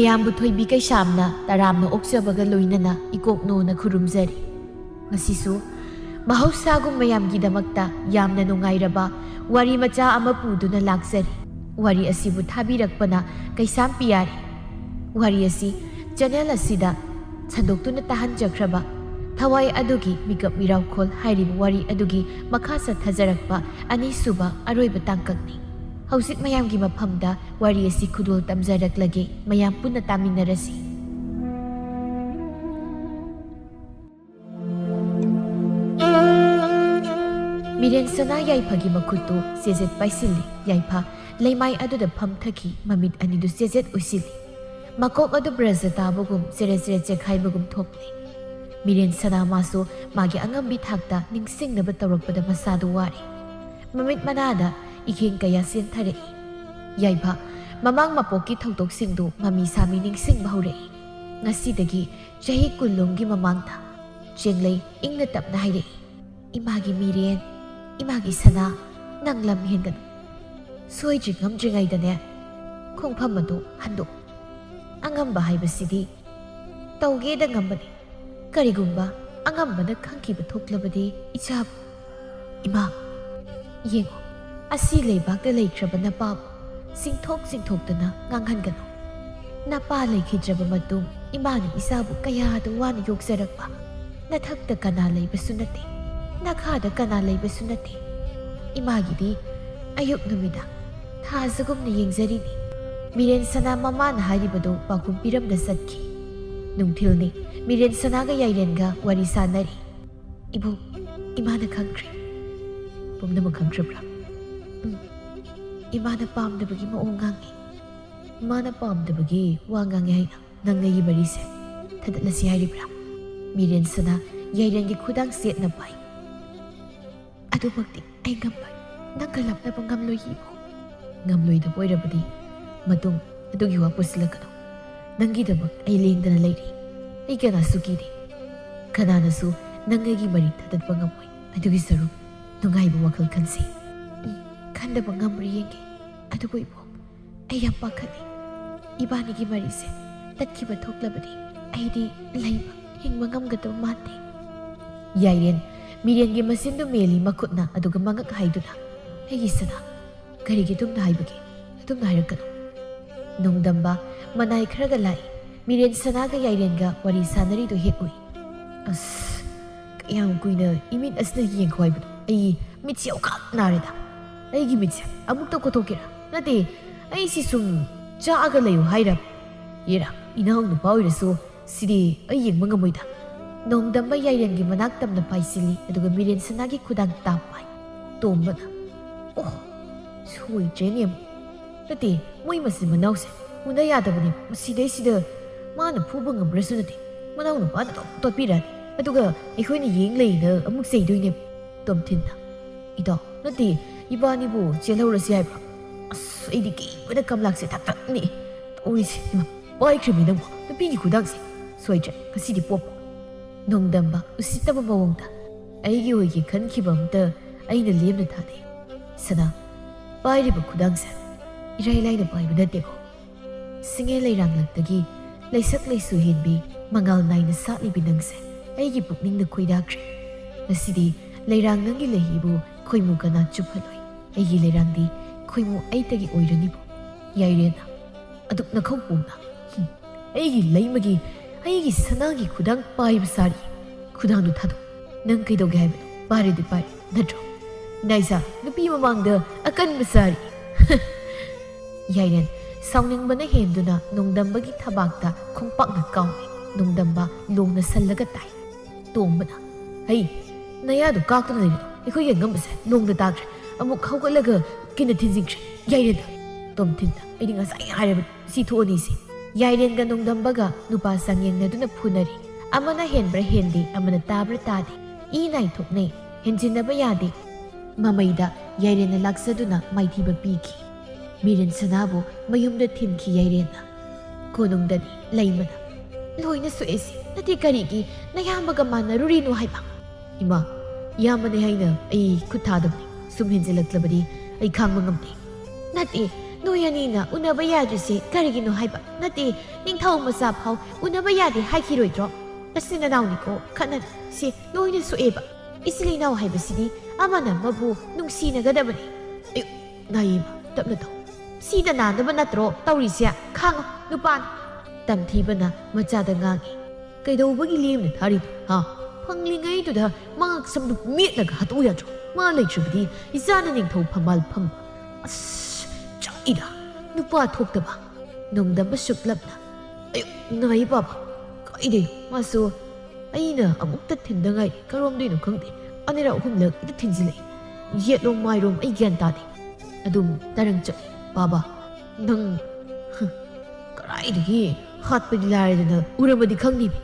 ꯃꯌꯥꯝꯕꯨ ꯊꯣꯏꯕꯤ ꯀꯩꯁꯥꯝꯅ ꯇꯔꯥꯝꯅ ꯑꯣꯛꯆꯕꯒ ꯂꯣꯏꯅꯅ ꯏꯀꯣꯛꯅꯣꯅ ꯈꯨꯔꯨꯝꯖꯔꯤ꯫ ꯉꯁꯤꯁꯨ ꯃꯍꯧꯁꯥꯒꯨꯝ ꯃꯌꯥꯝꯒꯤꯗꯃꯛꯇ ꯌꯥꯝꯅ ꯅꯨꯡꯉꯥꯏꯔꯕ ꯋꯥꯔꯤ ꯃꯆꯥ ꯑꯃ ꯄꯨꯗꯨꯅ ꯂꯥꯛꯆꯔꯤ꯫ ꯋꯥꯔꯤ ꯑꯁꯤꯕꯨ ꯊꯥꯕꯤꯔꯛꯄꯅ ꯀꯩꯁꯥꯝ ꯄꯤꯌꯥꯔꯤ꯫ ꯋꯥꯔꯤ ꯑꯁꯤ ꯆꯦꯅꯦꯜ ꯑꯁꯤꯗ ꯁꯟꯗꯣꯛꯇꯨꯅ ꯇꯥꯍꯟꯖꯈ꯭ꯔꯕ ꯊꯋꯥꯏ ꯑꯗꯨꯒꯤ ꯃꯤꯀꯞ ꯃꯤꯔꯥꯎꯈꯣꯜ ꯍꯥꯏꯔꯤꯕ ꯋꯥꯔꯤ ꯑꯗꯨꯒꯤ ꯃꯈꯥ ꯆꯠꯊꯖꯔꯛꯄ ꯑꯅꯤꯁꯨꯕ ꯑꯔꯣꯏꯕ ꯇꯥꯡꯀꯛꯅꯤ꯫ ꯍꯧꯖꯤꯛ ꯃꯌꯥꯝꯒꯤ ꯃꯐꯝꯗ ꯋꯥꯔꯤ ꯑꯁꯤ ꯈꯨꯗꯣꯜ ꯇꯝꯖꯔꯛꯂꯒꯦ, ꯃꯌꯥꯝ ꯄꯨꯟꯅ ꯇꯥꯃꯤꯟꯅꯔꯁꯤ꯫ ꯃꯤꯔꯦꯟ ꯁꯅꯥ ꯌꯥꯏꯐꯒꯤ ꯃꯈꯨꯠꯇꯨ ꯆꯦꯖꯦꯠ ꯄꯥꯏꯁꯤꯜꯂꯤ꯫ ꯌꯥꯏꯐ ꯂꯩꯃꯥꯏ ꯑꯗꯨꯗ ꯐꯝꯊꯈꯤ, ꯃꯃꯤꯠ ꯑꯅꯤꯗꯨ ꯆꯦꯖꯦꯠ ꯎꯏꯁꯤꯜꯂꯤ꯫ ꯃꯀꯣꯛ ꯑꯗꯨ ꯕ꯭ꯔꯖ ꯇꯥꯕꯒꯨꯝ ꯆꯦꯔꯦꯠ ꯆꯦꯔꯦꯠ ꯆꯦꯈꯥꯏꯕꯒꯨꯝ ꯊꯣꯛꯂꯤ꯫ ꯃꯤꯔꯦꯟ ꯁꯅꯥ ꯃꯥꯁꯨ ꯃꯥꯒꯤ ꯑꯉꯝꯕꯤ ꯊꯥꯛꯇ ꯅꯤꯡꯁꯤꯡꯅꯕ ꯇꯧꯔꯛꯄꯗ ꯃꯁꯥꯗꯨ ꯋꯥꯔꯤ꯫ ꯃꯃꯤꯠ ꯃꯅꯥꯗ ꯏꯈꯦꯡ ꯀꯌꯥ ꯆꯦꯟꯊꯔꯛꯏ꯫ ꯌꯥꯏꯐ ꯃꯃꯥꯡ ꯃꯄꯣꯛꯀꯤ ꯊꯧꯗꯣꯛꯁꯤꯡꯗꯨ ꯃꯃꯤ ꯁꯥꯃꯤ ꯅꯤꯡꯁꯤꯡꯕ ꯍꯧꯔꯛꯏ꯫ ꯉꯁꯤꯗꯒꯤ ꯆꯍꯤ 10ꯂꯣꯝꯒꯤ ꯃꯃꯥꯡꯗ ꯆꯦꯡꯂꯩ ꯏꯪꯅ ꯇꯞꯅ ꯍꯥꯏꯔꯛꯏ, "ꯏꯃꯥꯒꯤ ꯃꯤꯔꯦꯟ, ꯏꯃꯥꯒꯤ ꯁꯅꯥ, ꯅꯪ ꯂꯝ ꯍꯦꯟꯒꯅꯨ꯫ ꯁꯣꯏꯗ꯭ꯔꯤ ꯉꯝꯗ꯭ꯔꯤꯉꯩꯗꯅꯦ ꯈꯣꯡꯐꯝ ꯑꯗꯨ ꯍꯟꯗꯣꯛ꯫ ꯑꯉꯝꯕ ꯍꯥꯏꯕꯁꯤꯗꯤ ꯇꯧꯒꯦꯗ ꯉꯝꯕꯅꯤ꯫ ꯀꯔꯤꯒꯨꯝꯕ ꯑꯉꯝꯕꯅ ꯈꯪꯈꯤꯕ ꯊꯣꯛꯂꯕꯗꯤ ꯏꯆꯥꯕꯨ, ꯏꯃꯥ ꯌꯦꯡꯉꯨ, ꯑꯁꯤ ꯂꯩꯕꯥꯛꯇ ꯂꯩꯈ꯭ꯔꯕ ꯅꯄꯥꯕꯨ ꯆꯤꯡꯊꯣꯛ ꯆꯤꯡꯊꯣꯛꯇꯅ ꯉꯥꯡꯍꯟꯒꯅꯨ꯫ ꯅꯄꯥ ꯂꯩꯈꯤꯗ꯭ꯔꯕ ꯃꯇꯨꯡ ꯏꯃꯥꯅ ꯏꯆꯥꯕꯨ ꯀꯌꯥꯗ ꯋꯥꯅ ꯌꯣꯛꯆꯔꯛꯄ꯫ ꯅꯊꯛꯇ ꯀꯅꯥ ꯂꯩꯕꯁꯨ ꯅꯠꯇꯦ, ꯅꯈꯥꯗ ꯀꯅꯥ ꯂꯩꯕꯁꯨ ꯅꯠꯇꯦ꯫ ꯏꯃꯥꯒꯤꯗꯤ ꯑꯌꯨꯛ ꯅꯨꯃꯤꯗꯥꯡ ꯊꯥꯖꯒꯨꯝꯅ ꯌꯦꯡꯖꯔꯤꯅꯤ." ꯃꯤꯔꯦꯟ ꯁꯅꯥ ꯃꯃꯥꯅ ꯍꯥꯏꯔꯤꯕꯗꯨ ꯄꯥꯎꯈꯨꯝ ꯄꯤꯔꯝꯅ ꯆꯠꯈꯤ꯫ ꯅꯨꯡꯊꯤꯜꯅꯤ꯫ ꯃꯤꯔꯦꯟ ꯁꯅꯥꯒ ꯌꯥꯏꯔꯦꯟꯒ ꯋꯥꯔꯤ ꯁꯥꯟꯅꯔꯤ꯫ "ꯏꯕꯨ, ꯏꯃꯥꯅ ꯈꯪꯈ꯭ꯔꯦ." "ꯄꯨꯝꯅꯃꯛ ꯈꯪꯈ꯭ꯔꯕ꯭ꯔꯥ?" "ꯏꯃꯥꯅ ꯄꯥꯝꯗꯕꯒꯤ ꯃꯑꯣꯡ ꯉꯥꯡꯉꯤ." "ꯏꯃꯥꯅ ꯄꯥꯝꯗꯕꯒꯤ ꯋꯥ ꯉꯥꯡꯉꯦ ꯍꯥꯏꯅ ꯅꯪ ꯅꯩꯒꯤ ꯃꯔꯤꯁꯦ ꯊꯗꯠꯂꯁꯤ ꯍꯥꯏꯔꯤꯕ꯭ꯔꯥ?" ꯃꯤꯔꯦꯟ ꯁꯅꯥ ꯌꯥꯏꯔꯦꯟꯒꯤ ꯈꯨꯗꯥꯡ ꯆꯦꯠꯅ ꯄꯥꯏ꯫ "ꯑꯗꯨꯃꯛꯇꯤ ꯑꯩ ꯉꯝꯂꯣꯏ, ꯅꯪꯒ ꯂꯥꯞꯅꯕ ꯉꯝꯂꯣꯏ ꯏꯕꯨ." "ꯉꯝꯂꯣꯏꯗꯕ ꯑꯣꯏꯔꯕꯗꯤ ꯃꯇꯨꯡ ꯑꯗꯨꯒꯤ ꯋꯥ ꯄꯨꯁꯤꯜꯂꯛꯀꯅꯨ꯫ ꯅꯪꯒꯤꯗꯃꯛ ꯑꯩ ꯂꯦꯡꯗꯅ ꯂꯩꯔꯤ꯫ ꯑꯩ ꯀꯅꯥꯁꯨ ꯀꯤꯗꯦ, ꯀꯅꯥꯅꯁꯨ ꯅꯪ ꯑꯩꯒꯤ ꯃꯔꯤ ꯊꯗꯠꯄ ꯉꯝꯃꯣꯏ꯫ ꯑꯗꯨꯒꯤ ꯁꯔꯨꯛ ꯅꯨꯡꯉꯥꯏꯕ ꯋꯥꯈꯜ ꯈꯟꯁꯤ." "ꯈꯟꯗꯕ ꯉꯝꯕ꯭ꯔꯥ ꯌꯦꯡꯒꯦ꯫ ꯑꯗꯨꯕꯨ ꯏꯕꯨ, ꯑꯩ ꯌꯥꯝ ꯄꯥꯈꯠꯂꯤ꯫ ꯏꯕꯥꯅꯤꯒꯤ ꯃꯔꯤꯁꯦ ꯇꯠꯈꯤꯕ ꯊꯣꯛꯂꯕꯗꯤ ꯑꯩꯗꯤ ꯂꯩꯕ ꯍꯤꯡꯕ ꯉꯝꯒꯗꯕ ꯃꯥꯟꯗꯦ." ꯌꯥꯏꯔꯦꯟ ꯃꯤꯔꯦꯟꯒꯤ ꯃꯆꯤꯟꯗꯨ ꯃꯦꯜꯂꯤ ꯃꯈꯨꯠꯅ, ꯑꯗꯨꯒ ꯃꯉꯛ ꯍꯥꯏꯗꯨꯅ, "ꯑꯩꯒꯤ ꯁꯅꯥ, ꯀꯔꯤꯒꯤ ꯑꯗꯨꯝꯅ ꯍꯥꯏꯕꯒꯦ? ꯑꯗꯨꯝꯅ ꯍꯥꯏꯔꯛꯀꯅꯨ." ꯅꯣꯡꯗꯝꯕ ꯃꯅꯥꯏ ꯈꯔꯒ ꯂꯥꯛꯏ꯫ ꯃꯤꯔꯦꯟ ꯁꯅꯥꯒ ꯌꯥꯏꯔꯦꯟꯒ ꯋꯥꯔꯤ ꯁꯥꯟꯅꯔꯤꯗꯨ ꯍꯦꯛ ꯎꯏ꯫ "ꯑꯁ, ꯀꯌꯥꯝ ꯀꯨꯏꯅ ꯏꯃꯤꯠ ꯑꯁꯤꯅ ꯌꯦꯡꯈꯣ ꯍꯥꯏꯕꯅꯣ? ꯑꯩ ꯃꯤꯠꯁꯦ ꯌꯥꯝꯈꯛ ꯅꯥꯔꯦꯗ꯫ ꯑꯩꯒꯤ ꯃꯤꯠꯁꯦ ꯑꯃꯨꯛꯇ ꯀꯣꯊꯣꯛꯀꯦꯔꯥ? ꯅꯠꯇꯦ, ꯑꯩꯁꯤ ꯁꯨꯝ ꯆꯥꯛꯑꯒ ꯂꯩꯌꯨ ꯍꯥꯏꯔ? ꯌꯦꯔꯥ, ꯏꯅꯥꯎ ꯅꯨꯄꯥ ꯑꯣꯏꯔꯁꯨ ꯁꯤꯗꯤ ꯑꯩ ꯌꯦꯡꯕ ꯉꯝꯃꯣꯏꯗ." ꯅꯣꯡꯗꯝꯕ ꯌꯥꯏꯔꯦꯟꯒꯤ ꯃꯅꯥꯛ ꯇꯝꯅ ꯄꯥꯏꯁꯤꯜꯂꯤ, ꯑꯗꯨꯒ ꯃꯤꯔꯦꯟ ꯁꯅꯥꯒꯤ ꯈꯨꯗꯥꯡ ꯇꯥꯞ ꯄꯥꯏ꯫ ꯇꯣꯝꯕꯅ, "ꯑꯣ, ꯁꯣꯏꯗ꯭ꯔꯦꯅꯦ ꯑꯃꯨꯛ꯫ ꯅꯠꯇꯦ, ꯃꯣꯏ ꯃꯆꯤꯟ ꯃꯅꯥꯎꯁꯦ ꯎꯅ ꯌꯥꯗꯕꯅꯦ꯫ ꯃꯁꯤꯗꯩꯁꯤꯗ ꯃꯥꯅ ꯐꯨꯕ ꯉꯝꯕ꯭ꯔꯁꯨ ꯅꯠꯇꯦ, ꯃꯅꯥꯎ ꯅꯨꯄꯥꯅ ꯇꯣꯠꯄꯤꯔꯛꯑꯅꯤ, ꯑꯗꯨꯒ ꯑꯩꯈꯣꯏꯅ ꯌꯦꯡ ꯂꯩꯅ ꯑꯃꯨꯛ ꯆꯩꯗꯣꯏꯅꯦ." ꯇꯣꯝꯊꯤꯟꯅ, "ꯏꯇꯥꯎ, ꯅꯠꯇꯦ, ꯏꯕꯥꯅꯤꯕꯨ ꯆꯦꯜꯍꯧꯔꯁꯤ ꯍꯥꯏꯕ꯭ꯔꯣ? ꯑꯁ, ꯑꯩꯗꯤ ꯀꯤꯕꯅ ꯀꯝꯂꯥꯛꯁꯦ ꯊꯛ ꯊꯛ ꯅꯤꯛꯏ ꯇꯧꯔꯤꯁꯦ꯫ ꯏꯃꯥ, ꯄꯥꯏꯈ꯭ꯔꯃꯤ ꯅꯪꯕꯨ, ꯅꯨꯄꯤꯒꯤ ꯈꯨꯗꯥꯡꯁꯦ꯫ ꯁꯣꯏꯗ꯭ꯔꯦ, ꯉꯁꯤꯗꯤ ꯄꯣꯞꯄ." ꯅꯣꯡꯗꯝꯕ ꯎꯁꯤꯠꯇꯕ ꯃꯑꯣꯡꯗ, "ꯑꯩꯒꯤ ꯑꯣꯏꯒꯦ ꯈꯟꯈꯤꯕ ꯑꯝꯇ ꯑꯩꯅ ꯂꯦꯝꯅ ꯊꯥꯗꯦ꯫ ꯁꯅꯥ, ꯄꯥꯏꯔꯤꯕ ꯈꯨꯗꯥꯡꯁꯦ ꯏꯔꯥꯏ ꯂꯥꯏꯅ ꯄꯥꯏꯕ ꯅꯠꯇꯦꯀꯣ꯫ ꯁꯤꯡꯉꯦ ꯂꯩꯔꯥꯡꯂꯛꯇꯒꯤ ꯂꯩꯁꯛ ꯂꯩꯁꯨ ꯍꯦꯟꯕꯤ ꯃꯉꯥꯜ ꯅꯥꯏꯅ ꯁꯥꯠꯂꯤꯕꯤ ꯅꯪꯁꯦ ꯑꯩꯒꯤ ꯄꯨꯛꯅꯤꯡꯗ ꯈꯣꯏꯗꯥꯈ꯭ꯔꯦ꯫ ꯉꯁꯤꯗꯤ ꯂꯩꯔꯥꯡ ꯅꯪꯒꯤ ꯂꯩꯍꯤꯕꯨ ꯈꯣꯏꯃꯨ ꯀꯅꯥ ꯆꯨꯞꯍꯜꯂꯣꯏ꯫ ꯑꯩꯒꯤ ꯂꯩꯔꯥꯡꯗꯤ ꯈꯣꯏꯃꯨ ꯑꯩꯇꯒꯤ ꯑꯣꯏꯔꯅꯤꯕꯨ." ꯌꯥꯏꯔꯦꯟꯅ, "ꯑꯗꯨꯛ ꯅꯈꯧ ꯄꯣꯝꯅ ꯑꯩꯒꯤ ꯂꯩꯃꯒꯤ, ꯑꯩꯒꯤ ꯁꯅꯥꯒꯤ ꯈꯨꯗꯥꯡ ꯄꯥꯏꯕ ꯁꯥꯔꯤ꯫ ꯈꯨꯗꯥꯡꯗꯨ ꯊꯥꯗꯣꯛ꯫ ꯅꯪ ꯀꯩꯗꯧꯒꯦ ꯍꯥꯏꯕꯅꯣ? ꯄꯥꯏꯔꯗꯤ ꯄꯥꯏꯔꯦ, ꯅꯠꯇ꯭ꯔꯣ? ꯏꯅꯥꯏꯆꯥ, ꯅꯨꯄꯤ ꯃꯃꯥꯡꯗ ꯑꯀꯟꯕ ꯁꯥꯔꯤ." ꯌꯥꯏꯔꯦꯟ ꯁꯥꯎꯅꯤꯡꯕꯅ ꯍꯦꯟꯗꯨꯅ ꯅꯣꯡꯗꯝꯕꯒꯤ ꯊꯕꯥꯛꯇ ꯈꯣꯡꯄꯥꯛꯅ ꯀꯥꯎꯏ꯫ ꯅꯣꯡꯗꯝꯕ ꯂꯣꯡꯅ ꯁꯜꯂꯒ ꯇꯥꯏ꯫ ꯇꯣꯝꯕꯅ, "ꯍꯩ, ꯅꯌꯥꯗꯨ ꯀꯥꯛꯇꯨꯅ ꯂꯩꯔꯤꯗꯣ ꯑꯩꯈꯣꯏꯒꯤ ꯑꯉꯝꯕꯁꯦ ꯂꯣꯡꯗ ꯇꯥꯈ꯭ꯔꯦ, ꯑꯃꯨꯛ ꯍꯧꯒꯠꯂꯒ ꯀꯤꯟꯅ ꯊꯤꯟꯖꯤꯟꯈ꯭ꯔꯦ." ꯌꯥꯏꯔꯦꯟꯗ, "ꯇꯣꯝꯊꯤꯟꯗ, ꯑꯩꯗꯤ ꯉꯁꯥꯏ ꯍꯥꯏꯔꯕꯅꯤ, ꯁꯤ ꯊꯣꯛꯑꯅꯤꯁꯤ." ꯌꯥꯏꯔꯦꯟꯒ ꯅꯣꯡꯗꯝꯕꯒ ꯅꯨꯄꯥ ꯆꯥꯡꯌꯦꯡꯅꯗꯨꯅ ꯐꯨꯅꯔꯤ꯫ ꯑꯃꯅ ꯍꯦꯟꯕ꯭ꯔꯥ ꯍꯦꯟꯗꯦ, ꯑꯃꯅ ꯇꯥꯕ꯭ꯔꯥ ꯇꯥꯗꯦ, ꯏ ꯅꯥꯏꯊꯣꯛꯅꯩ, ꯍꯦꯟꯖꯤꯟꯅꯕ ꯌꯥꯗꯦ꯫ ꯃꯃꯩꯗ ꯌꯥꯏꯔꯦꯟꯅ ꯂꯥꯛꯆꯗꯨꯅ ꯃꯥꯏꯊꯤꯕ ꯄꯤꯈꯤ꯫ ꯃꯤꯔꯦꯟ ꯁꯅꯥꯕꯨ ꯃꯌꯨꯝꯗ ꯊꯤꯟꯈꯤ ꯌꯥꯏꯔꯦꯟꯅ꯫ ꯀꯣꯅꯨꯡꯗꯗꯤ ꯂꯩꯃꯅ, "ꯂꯣꯏꯅ ꯁꯣꯛꯑꯦꯁꯤ, ꯅꯠꯇꯦ ꯀꯔꯤꯒꯤ ꯅꯌꯥꯝꯕꯒ ꯃꯥꯟꯅꯔꯨꯔꯤꯅꯣ ꯍꯥꯏꯕ?" "ꯏꯃꯥ, ꯏꯌꯥꯝꯕꯅꯦ ꯍꯥꯏꯅ ꯑꯩ ꯈꯨꯠ ꯊꯥꯗꯕꯅꯤ, ꯁꯨꯝ ꯍꯦꯟꯖꯤꯜꯂꯛꯂꯕꯗꯤ ꯑꯩ ꯈꯥꯡꯕ ꯉꯝꯗꯦ." "ꯅꯠꯇꯦ, ꯅꯣꯏ ꯑꯅꯤꯅ ꯎꯅꯕ ꯌꯥꯗ꯭ꯔꯤꯁꯦ ꯀꯔꯤꯒꯤꯅꯣ ꯍꯥꯏꯕ ꯅꯠꯇꯦ ꯅꯤꯡꯊꯧ ꯃꯆꯥ ꯐꯥꯎ ꯎꯅꯕ ꯌꯥꯗꯦ ꯍꯥꯏꯈꯤꯔꯣꯏꯗ꯭ꯔꯣ ꯅꯆꯤꯟ ꯅꯅꯥꯎꯅꯤꯀꯣ ꯈꯠꯅ ꯁꯤ ꯂꯣꯏꯅ ꯁꯣꯛꯑꯦꯕ ꯏꯆꯤꯜ ꯏꯅꯥꯎ ꯍꯥꯏꯕꯁꯤꯗꯤ ꯑꯃꯅ ꯑꯃꯕꯨ ꯅꯨꯡꯁꯤꯅꯒꯗꯕꯅꯤ ꯑꯌꯨ ꯉꯥꯏꯌꯦꯕ ꯇꯞꯅ ꯇꯧ ꯁꯤꯗ ꯅꯥꯟꯗꯕ ꯅꯠꯇ꯭ꯔꯣ ꯇꯧꯔꯤꯁꯦ ꯈꯥꯡꯉꯣ ꯅꯨꯄꯥꯅꯤ ꯇꯝꯊꯤꯕꯅ ꯃꯆꯥꯗ ꯉꯥꯡꯉꯤ ꯀꯩꯗꯧꯕꯒꯤ ꯂꯦꯝꯅ ꯊꯥꯔꯤꯗꯣ ꯍꯥ ꯐꯪꯂꯤꯉꯩꯗꯨꯗ ꯃꯉꯛ ꯁꯝꯗꯨ ꯃꯦꯠꯂꯒ ꯍꯥꯠꯇꯣꯛꯎ ꯌꯥꯗ꯭ꯔꯣ ꯃꯥ ꯂꯩꯇ꯭ꯔꯕꯗꯤ ꯏꯆꯥꯅ ꯅꯤꯡꯊꯧ ꯐꯝꯕꯥꯜ ꯐꯝꯕ ꯑꯁ ꯆꯥꯛꯏꯗ ꯅꯨꯄꯥ ꯊꯣꯛꯇꯕ ꯅꯣꯡꯗꯝꯕ ꯁꯨꯛꯂꯞꯅ ꯑꯌꯨ ꯉꯥꯏ ꯕꯥꯕꯥ ꯀꯥꯏꯗꯩꯅꯣ ꯃꯥꯁꯨ ꯑꯩꯅ ꯑꯃꯨꯛꯇ ꯊꯤꯟꯗ ꯉꯥꯏꯔꯤ ꯀꯔꯣꯝꯗꯩꯅꯣ ꯈꯪꯗꯦ ꯑꯅꯤꯔꯛ ꯑꯍꯨꯝꯂꯛ ꯏꯇ ꯊꯤꯟꯖꯤꯜꯂꯛꯏ ꯌꯦꯠꯂꯣꯝ ꯃꯥꯏꯔꯣꯝ ꯑꯩ ꯒ꯭ꯌꯥꯟ ꯇꯥꯗꯦ ꯑꯗꯨꯝ ꯇꯔꯪ ꯆꯠꯂꯤ ꯕꯥꯕꯥ ꯅꯪ ꯀꯔꯥꯏꯗꯒꯤ ꯍꯥꯠꯄꯗꯤ ꯂꯥꯏꯔꯗꯅ ꯎꯔꯝꯃꯗꯤ ꯈꯪꯅꯤꯕꯤ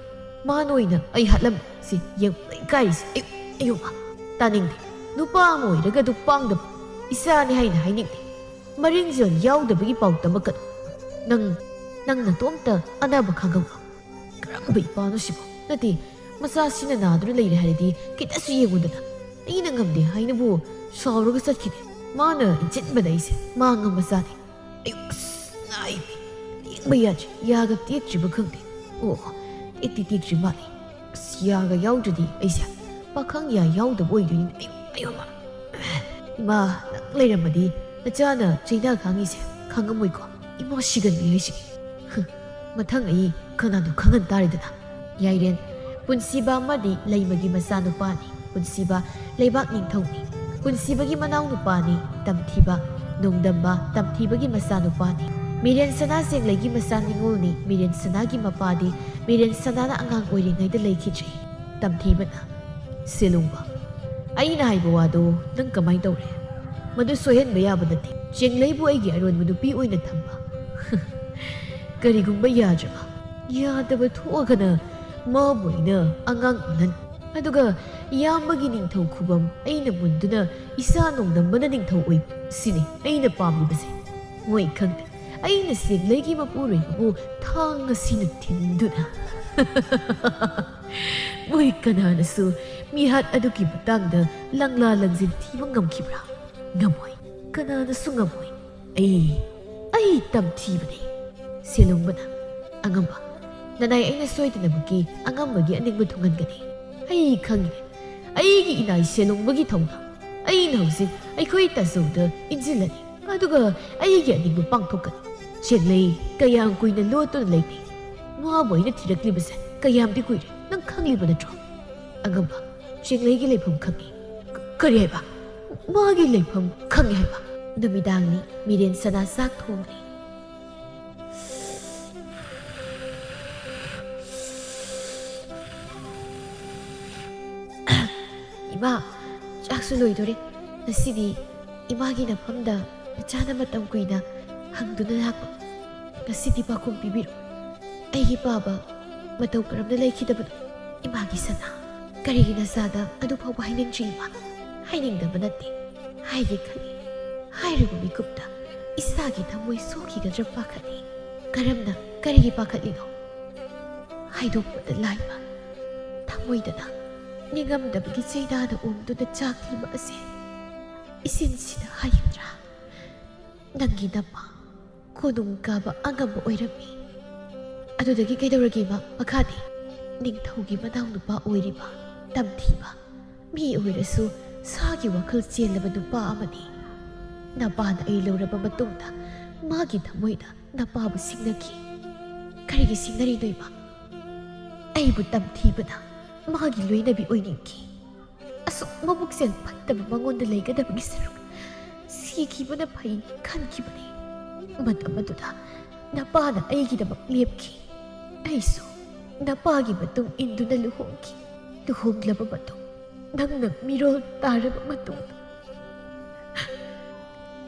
ꯃꯥꯅ ꯑꯣꯏꯅ ꯑꯩ ꯍꯥꯠꯂꯝꯃꯤ ꯁꯤ ꯌꯦꯡꯕ ꯏꯀꯥꯏꯔꯤꯁꯦ ꯑꯌꯨ ꯑꯌꯨ ꯃꯥ ꯇꯥꯅꯤꯡꯗꯦ ꯅꯨꯄꯥ ꯑꯃ ꯑꯣꯏꯔꯒ ꯑꯗꯨ ꯄꯥꯡꯗꯕ ꯏꯆꯥꯅꯤ ꯍꯥꯏꯅ ꯍꯥꯏꯅꯤꯡꯗꯦ ꯃꯔꯤꯡꯖꯦꯜ ꯌꯥꯎꯗꯕꯒꯤ ꯄꯥꯎ ꯇꯝꯃꯛꯀꯅꯨ ꯅꯪ ꯅꯇꯣꯝꯇ ꯑꯅꯥꯕ ꯈꯪꯍꯧꯔꯣ ꯀꯔꯝꯕ ꯏꯄꯥꯅꯣ ꯁꯤꯕꯣ ꯅꯠꯇꯦ ꯃꯆꯥꯁꯤꯅ ꯅꯥꯗꯨꯅ ꯂꯩꯔꯦ ꯍꯥꯏꯔꯗꯤ ꯈꯤꯇꯁꯨ ꯌꯦꯡꯉꯨꯗꯅ ꯑꯩꯅ ꯉꯝꯗꯦ ꯍꯥꯏꯅꯕꯨ ꯁꯥꯎꯔꯒ ꯆꯠꯈꯤꯗꯦ ꯃꯥꯅ ꯏꯟꯁꯤꯟꯕꯗ ꯑꯩꯁꯦ ꯃꯥ ꯉꯝꯕ ꯆꯥꯗꯦ ꯑꯌꯨ ꯑꯁ ꯉꯥꯏꯕꯤ ꯂꯦꯡꯕ ꯌꯥꯗ꯭ꯔꯤ ꯌꯥꯒ ꯇꯦꯛꯇ꯭ꯔꯤꯕ ꯈꯪꯗꯦ ꯑꯣ ꯇꯦꯛꯇ꯭ꯔꯤ ꯃꯥꯜꯂꯤ ꯑꯁ ꯌꯥꯒ ꯌꯥꯎꯗ꯭ꯔꯗꯤ ꯑꯩꯁꯦ ꯄꯥꯈꯪ ꯌꯥ ꯌꯥꯎꯗꯕ ꯑꯣꯏꯗꯣꯏꯅꯤ ꯑꯌꯨ ꯃꯥ ꯏꯃꯥ ꯅꯪ ꯂꯩꯔꯝꯃꯗꯤ ꯅꯆꯥꯅ ꯆꯩꯅꯥ ꯈꯥꯡꯉꯤꯁꯦ ꯈꯪꯉꯝꯃꯣꯏꯀꯣ ꯏꯃꯥ ꯁꯤꯒꯟꯕꯤ ꯍꯥꯏꯁꯤꯅꯤ ꯃꯊꯪ ꯑꯩ ꯀꯅꯥꯅꯣ ꯈꯪꯍꯟ ꯇꯥꯔꯦꯗꯅ ꯌꯥꯏꯔꯦꯟ ꯄꯨꯟꯁꯤꯕ ꯑꯃꯗꯤ ꯂꯩꯃꯒꯤ ꯃꯆꯥꯅꯨꯄꯥꯅꯤ ꯄꯨꯟꯁꯤꯕ ꯂꯩꯕꯥꯛ ꯅꯤꯡꯊꯧꯅꯤ ꯄꯨꯟꯁꯤꯕꯒꯤ ꯃꯅꯥꯎꯅꯨꯄꯥꯅꯤ ꯇꯝꯊꯤꯕ ꯅꯣꯡꯗꯝꯕ ꯇꯝꯊꯤꯕꯒꯤ ꯃꯆꯥꯅꯨꯄꯥꯅꯤ ꯃꯤꯔꯦꯟ ꯁꯅꯥ ꯁꯦꯡꯂꯩꯒꯤ ꯃꯆꯥ ꯅꯤꯡꯉꯣꯜꯅꯤ ꯃꯤꯔꯦꯟ ꯁꯅꯥꯒꯤ ꯃꯄꯥꯗꯤ ꯃꯤꯔꯦꯟ ꯁꯅꯥꯅ ꯑꯉꯥꯡ ꯑꯣꯏꯔꯤꯉꯩꯗ ꯂꯩꯈꯤꯗ꯭ꯔꯤ ꯇꯝꯊꯤꯕꯅ ꯁꯦꯂꯨꯡꯕ ꯑꯩꯅ ꯍꯥꯏꯕ ꯋꯥꯗꯣ ꯅꯪ ꯀꯃꯥꯏ ꯇꯧꯔꯦ ꯃꯗꯨ ꯁꯣꯏꯍꯟꯕ ꯌꯥꯕ ꯅꯠꯇꯦ ꯆꯦꯡꯂꯩꯕꯨ ꯑꯩꯒꯤ ꯑꯔꯣꯟꯕ ꯅꯨꯄꯤ ꯑꯣꯏꯅ ꯊꯝꯕ ꯀꯔꯤꯒꯨꯝꯕ ꯌꯥꯗ꯭ꯔꯕ ꯌꯥꯗꯕ ꯊꯣꯛꯑꯒꯅ ꯃꯥꯕꯨ ꯑꯩꯅ ꯑꯉꯥꯡ ꯑꯣꯜꯍꯟ ꯑꯗꯨꯒ ꯏꯌꯥꯝꯕꯒꯤ ꯅꯤꯡꯊꯧ ꯈꯨꯕꯝ ꯑꯩꯅ ꯃꯨꯟꯗꯨꯅ ꯏꯆꯥ ꯅꯣꯡꯗꯝꯕꯅ ꯅꯤꯡꯊꯧ ꯑꯣꯏꯕ ꯁꯤꯅꯤ ꯑꯩꯅ ꯄꯥꯝꯂꯤꯕꯁꯦ ꯃꯣꯏ ꯈꯪꯗꯦ ꯑꯩꯅ ꯆꯦꯡꯂꯩꯒꯤ ꯃꯄꯨꯔꯣꯏꯕꯕꯨ ꯊꯥꯡ ꯑꯁꯤꯅ ꯊꯤꯟꯗꯨꯅ ꯃꯣꯏ ꯀꯅꯥꯅꯁꯨ ꯃꯤꯍꯥꯠ ꯑꯗꯨꯒꯤ ꯃꯇꯥꯡꯗ ꯂꯪꯂꯥ ꯂꯪꯖꯤꯟ ꯊꯤꯕ ꯉꯝꯈꯤꯕ꯭ꯔꯥ ꯉꯝꯃꯣꯏ ꯀꯅꯥꯅꯁꯨ ꯉꯝꯃꯣꯏ ꯑꯩ ꯇꯝꯊꯤꯕꯅꯤ ꯁꯦꯂꯨꯡꯕꯅ ꯑꯉꯝꯕ ꯅꯅꯥꯏ ꯑꯩꯅ ꯁꯣꯏꯗꯅꯃꯛꯀꯤ ꯑꯉꯝꯕꯒꯤ ꯑꯅꯤꯡꯕ ꯊꯨꯡꯍꯟꯒꯅꯤ ꯑꯩ ꯈꯪꯉꯦ ꯑꯩꯒꯤ ꯏꯅꯥꯏ ꯁꯦꯂꯨꯡꯕꯒꯤ ꯊꯧꯅꯥ ꯑꯩꯅ ꯍꯧꯖꯤꯛ ꯑꯩꯈꯣꯏ ꯇꯥꯖꯧꯗ ꯏꯟꯖꯤꯜꯂꯅꯤ ꯑꯗꯨꯒ ꯑꯩꯒꯤ ꯑꯅꯤꯡꯕ ꯄꯥꯡꯊꯣꯛꯀꯅꯤ ꯆꯦꯡꯂꯩ ꯀꯌꯥꯝ ꯀꯨꯏꯅ ꯂꯣꯠꯇꯨꯅ ꯂꯩꯅꯤ ꯃꯥꯕꯨ ꯑꯩꯅ ꯊꯤꯔꯛꯂꯤꯕꯁꯦ ꯀꯌꯥꯝꯗꯤ ꯀꯨꯏꯔꯦ ꯅꯪ ꯈꯪꯂꯤꯕ ꯅꯠꯇ꯭ꯔꯣ ꯑꯉꯝꯕ ꯆꯦꯡꯂꯩꯒꯤ ꯂꯩꯐꯝ ꯈꯪꯉꯤ ꯀꯔꯤ ꯍꯥꯏꯕ ꯃꯥꯒꯤ ꯂꯩꯐꯝ ꯈꯪꯉꯤ ꯍꯥꯏꯕ ꯅꯨꯃꯤꯗꯥꯡꯅꯤ ꯃꯤꯔꯦꯟ ꯁꯅꯥ ꯆꯥꯛ ꯊꯣꯡꯂꯤ ꯏꯃꯥ ꯆꯥꯛꯁꯨ ꯂꯣꯏꯗꯣꯔꯦ ꯉꯁꯤꯗꯤ ꯏꯃꯥꯒꯤ ꯅꯐꯝꯗ ꯏꯆꯥꯅ ꯃꯇꯝ ꯀꯨꯏꯅ ꯍꯪꯗꯨꯅ ꯂꯥꯛꯄ ꯉꯁꯤꯗꯤ ꯄꯥꯈꯨꯝ ꯄꯤꯕꯤꯔꯣ ꯑꯩꯒꯤ ꯄꯥꯕ ꯃꯇꯧ ꯀꯔꯝꯅ ꯂꯩꯈꯤꯗꯕꯅꯣ ꯏꯃꯥꯒꯤ ꯁꯅꯥ ꯀꯔꯤꯒꯤ ꯅꯆꯥꯗ ꯑꯗꯨ ꯐꯥꯎꯕ ꯍꯥꯏꯅꯤꯡꯗ꯭ꯔꯤ ꯏꯃꯥ ꯍꯥꯏꯅꯤꯡꯗꯕ ꯅꯠꯇꯦ ꯍꯥꯏꯒꯦ ꯈꯜꯂꯤ ꯍꯥꯏꯔꯤꯕ ꯃꯤꯀꯨꯞꯇ ꯏꯁꯥꯒꯤ ꯊꯃꯣꯏ ꯁꯣꯛꯈꯤꯒꯗ꯭ꯔꯥ ꯄꯥꯈꯠꯂꯤ ꯀꯔꯝꯅ ꯀꯔꯤꯒꯤ ꯄꯥꯈꯠꯂꯤꯅꯣ ꯍꯥꯏꯗꯣꯛꯄꯗ ꯂꯥꯏꯕ ꯊꯃꯣꯏꯗꯅ ꯅꯤꯡꯉꯝꯗꯕꯒꯤ ꯆꯩꯅꯥꯅ ꯑꯣꯝꯗꯨꯅ ꯆꯥꯛꯂꯤꯕ ꯑꯁꯤ ꯏꯁꯤꯟꯁꯤꯅ ꯍꯥꯏꯒꯗ꯭ꯔꯥ ꯅꯪꯒꯤ ꯅꯃꯥ ꯀꯣꯅꯨꯡ ꯀꯥꯕ ꯑꯉꯝꯕ ꯑꯣꯏꯔꯝꯃꯤ ꯑꯗꯨꯗꯒꯤ ꯀꯩꯗꯧꯔꯒꯦ ꯃꯈꯥꯗꯤ ꯅꯤꯡꯊꯧꯒꯤ ꯃꯅꯥꯎꯅꯨꯄꯥ ꯑꯣꯏꯔꯤꯕ ꯇꯝꯊꯤꯕ ꯃꯤ ꯑꯣꯏꯔꯁꯨ ꯁꯥꯒꯤ ꯋꯥꯈꯜ ꯆꯦꯜꯂꯕ ꯅꯨꯄꯥ ꯑꯃꯅꯤ ꯅꯄꯥꯅ ꯑꯩ ꯂꯧꯔꯕ ꯃꯇꯨꯡꯗ ꯃꯥꯒꯤ ꯊꯃꯣꯏꯗ ꯅꯄꯥꯕꯨ ꯁꯤꯡꯅꯈꯤ ꯀꯔꯤꯒꯤ ꯁꯤꯡꯅꯔꯤꯅꯣ ꯏꯃꯥ ꯑꯩꯕꯨ ꯇꯝꯊꯤꯕꯅ ꯃꯥꯒꯤ ꯂꯣꯏꯅꯕꯤ ꯑꯣꯏꯅꯤꯡꯈꯤ ꯑꯁꯨꯛ ꯃꯕꯨꯛꯆꯦꯜ ꯐꯠꯇꯕ ꯃꯉꯣꯟꯗ ꯂꯩꯒꯗꯕꯒꯤ ꯁꯔꯨꯛ ꯁꯤꯈꯤꯕꯅ ꯐꯩ ꯈꯟꯈꯤꯕꯅꯤ ꯃꯇꯝ ꯑꯗꯨꯗ ꯅꯄꯥꯅ ꯑꯩꯒꯤꯗꯃꯛ ꯂꯦꯞꯈꯤ ꯑꯩꯁꯨ ꯅꯄꯥꯒꯤ ꯃꯇꯨꯡ ꯏꯟꯗꯨꯅ ꯂꯨꯍꯣꯡꯈꯤ ꯂꯨꯍꯣꯡꯂꯕ ꯃꯇꯨꯡ ꯅꯪꯅ ꯃꯤꯔꯣꯜ ꯇꯥꯔꯕ ꯃꯇꯨꯡꯗ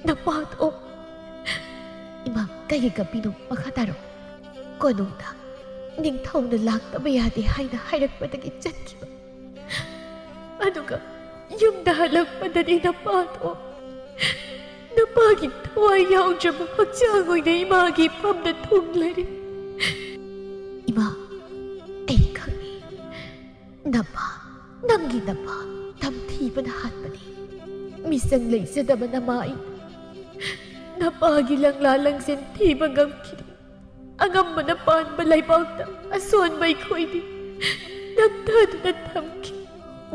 ꯅꯄꯥꯗꯣ ꯏꯃꯥ ꯀꯩꯒꯤ ꯀꯞꯄꯤꯅꯣ ꯃꯈꯥ ꯇꯥꯔꯣ ꯀꯣꯅꯨꯡꯗ ꯅꯤꯡꯊꯧꯅ ꯂꯥꯛꯇꯕ ꯌꯥꯗꯦ ꯍꯥꯏꯅ ꯍꯥꯏꯔꯛꯄꯗꯒꯤ ꯆꯠꯈꯤꯕ ꯑꯗꯨꯒ ꯌꯨꯝꯗ ꯍꯜꯂꯛꯄꯗꯗꯤ ꯅꯄꯥꯗꯣ ꯅꯄꯥꯒꯤ ꯊꯋꯥꯏ ꯌꯥꯎꯗ꯭ꯔꯕ ꯍꯛꯆꯥꯡ ꯑꯣꯏꯅ ꯏꯃꯥꯒꯤ ꯐꯝꯗ ꯊꯨꯡꯂꯔꯦ ꯏꯃꯥ ꯑꯩ ꯈꯪꯉꯤ ꯅꯪꯒꯤ ꯅꯄꯥ ꯇꯝꯊꯤꯕꯅ ꯍꯥꯠꯄꯅꯤ ꯃꯤꯆꯪ ꯂꯩꯖꯗꯕ ꯅꯃꯥ ꯑꯩ ꯅꯄꯥꯒꯤ ꯂꯪꯂꯥ ꯂꯪꯁꯦꯟ ꯊꯤꯕ ꯉꯝꯈꯤꯗꯦ ꯑꯉꯝꯕꯅ ꯄꯥꯟꯕ ꯂꯩꯕꯥꯛꯇ ꯑꯁꯣꯟꯕ ꯑꯩꯈꯣꯏꯗꯤ ꯅꯝꯊꯗꯨꯅ ꯊꯝꯈꯤ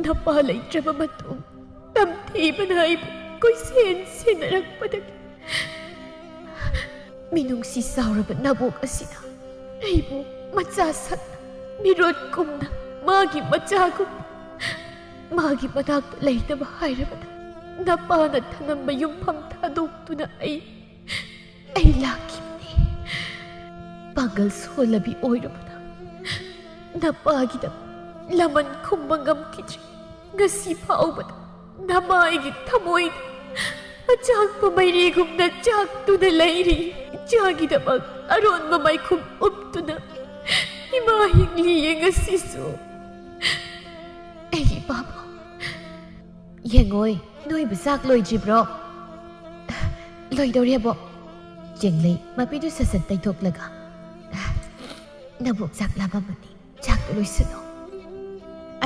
ꯅꯄꯥ ꯂꯩꯇ꯭ꯔꯕ ꯃꯇꯨꯡ ꯇꯝꯊꯤꯕꯅ ꯑꯩꯕꯨ ꯀꯣꯏꯁꯦꯟ ꯁꯦꯟꯅꯔꯛꯄꯗꯒꯤ ꯃꯤꯅꯨꯡꯁꯤ ꯆꯥꯎꯔꯕ ꯅꯕꯣꯛ ꯑꯁꯤꯅ ꯑꯩꯕꯨ ꯃꯆꯥ ꯁꯛꯅ ꯃꯤꯔꯣꯠꯀꯨꯝꯅ ꯃꯥꯒꯤ ꯃꯆꯥꯒꯨꯝꯅ ꯃꯥꯒꯤ ꯃꯅꯥꯛꯇ ꯂꯩꯅꯕ ꯍꯥꯏꯔꯕꯗ ꯅꯄꯥꯅ ꯊꯅꯝꯕ ꯌꯨꯝꯐꯝ ꯊꯥꯗꯣꯛꯇꯨꯅ ꯑꯩ ꯂꯥꯛꯈꯤꯕꯅꯤ ꯄꯥꯡꯒꯜ ꯁꯣꯜꯂꯕꯤ ꯑꯣꯏꯔꯕꯅ ꯅꯄꯥꯒꯤꯗ ꯂꯃꯟ ꯈꯨꯝꯕ ꯉꯝꯈꯤꯗ꯭ꯔꯤ ngasi faubada namaigi thamoida achakpa mairigumna chaktuna leiri chagidamak aronba maikhum uptuna ima hingli ngasisu ei baba yengoi noi bisak loidribro loidorebo jenglei mapidu sasat taithoklaga nabuk sak labamani chaktu loisino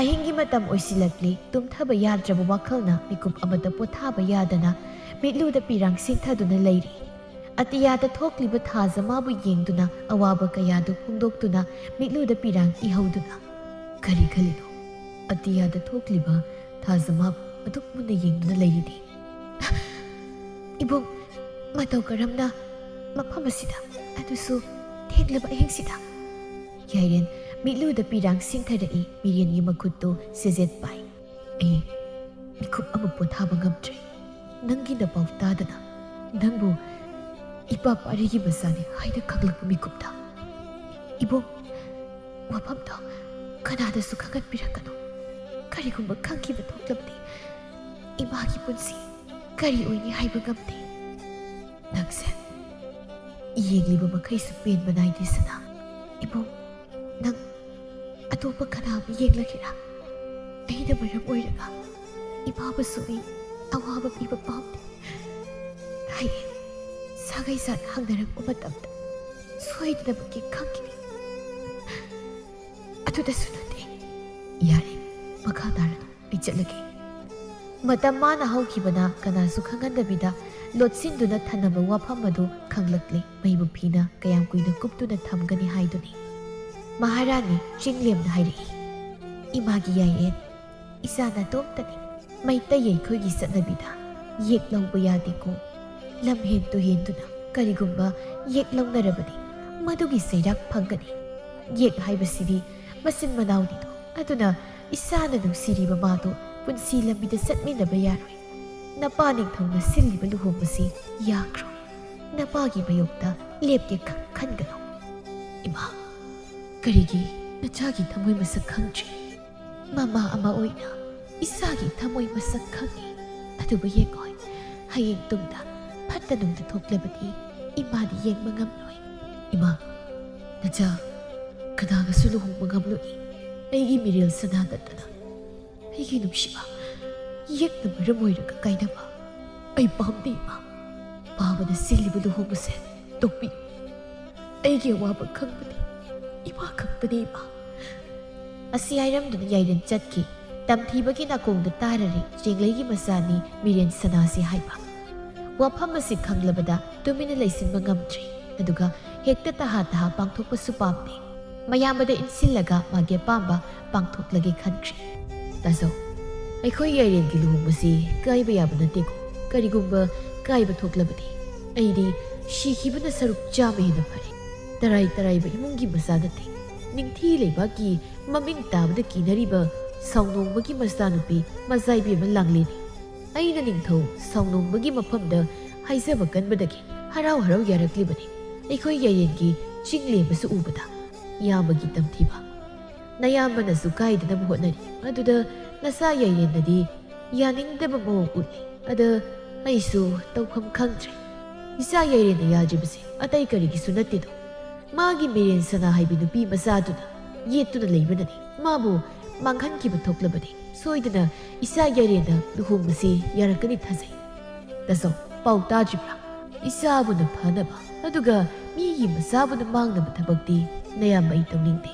ahingi matam oisilakli tumthaba yadraba wakhalna mikup amada pothaba yadana mitluda pirang singthaduna leiri atiyada thokliba thazama bu yengduna awaba kayadu phungdoktuna mitluda pirang ihauduna kari khalino atiyada thokliba thazama aduk munna yengduna leiridi ibong mataw karamna mapamasida adusu theglaba ahingsida yairen mitluda pirang singtharai mirian yi makutto sejet pai ei mikup ama pothaba ngamtre nangi na pautadana nangbu ipa parigi basani haida khaglakpu mikupta ibo wapamta kanada su khagat pirakano karigumba khangkiba thoklabdi imagi punsi kari oini haiba ngamte nangse yegliba makai su pen banai disana ibo nang atopa kanaba yenglakira aida maram oiraga ibaba sui awaba piba pamde hai sagai sat hangdarak umatamda soidna baki khangkini atuda sunate yare makha darano ai chatlage matam mana haukibana kanasu khangandabida lotsinduna thanaba wafam adu khanglakle maibu phina kayam kuina kuptuna thamgani haiduni Maharani Chinglem Hari Imagi Yayen Isana Tomtani Maita Yakogi Sanabida Yek Long Bayadiko Lam Hindu Hinduna Karigumba Yek Long Narabadi Madugi Sayrak Pangani Yek Haibasidi Masin Manaudito Aduna Isana Nung Siri Mamado Punsi Lambida Satmina Bayaroi Napaning Tong Silli Baluhumasi Yakro Napagi Bayokta Lepti Kangano Ima Karigi nachagi thamoi masak khangchi mama ama oina isagi thamoi masak khangi aduba yengoi hayeng tumda phatta nungda thoklabadi imadi yengma ngamloi ima nacha kadaga suluhung mangamloi aigi miril sanadatana aigi nupshiba yekna maramoiraga kainaba ai pamde ima pabada silibu luhunguse tokpi aigi waba khangbadi Iba kaktani iba. Asi ayram dun yairen chatki. Tamthibagi nakongda tarari chinglegi masani mirian sanasi haiba. Wafam asi khanglabada tumina laisinba ngamtri. Aduga hekta taha pangthokpa supamde. Mayambada insillaga mage pamba pangthoklagi khankri. Taso aikhoi yairen gi luhumasi kaiba yaba nateko. Karigumba kaiba thoklabadi. Aidi shikibana saruk chame hena phare. Tarai ba imungi masadate ningthi leba ki maming tabda kinariba saunong bagi masanupi mazai bi langli aina ningtho saunong bagi mafamda haizaba kanbadagi harau yarakli bani aikhoi yayen ki chingle basu ubada yamagi tamthiba nayamana su kaidana hotnari aduda nasa yayen nadi yaningdaba mo utli ada aisu tawkham khangtre isa yayen yajibse atai karigi sunatido Magi Mirian Sana Haibi Nupi Masaduna Yetuna Labanani Mabu Manghan Kiba Toklabadi Soidana Isa Yarena Luhumasi Yarakani Tazai Taso Pau Tajibra Isa Buna Panaba Aduga Migi Masabuna Mangnaba Tabakti Nayama Itamningti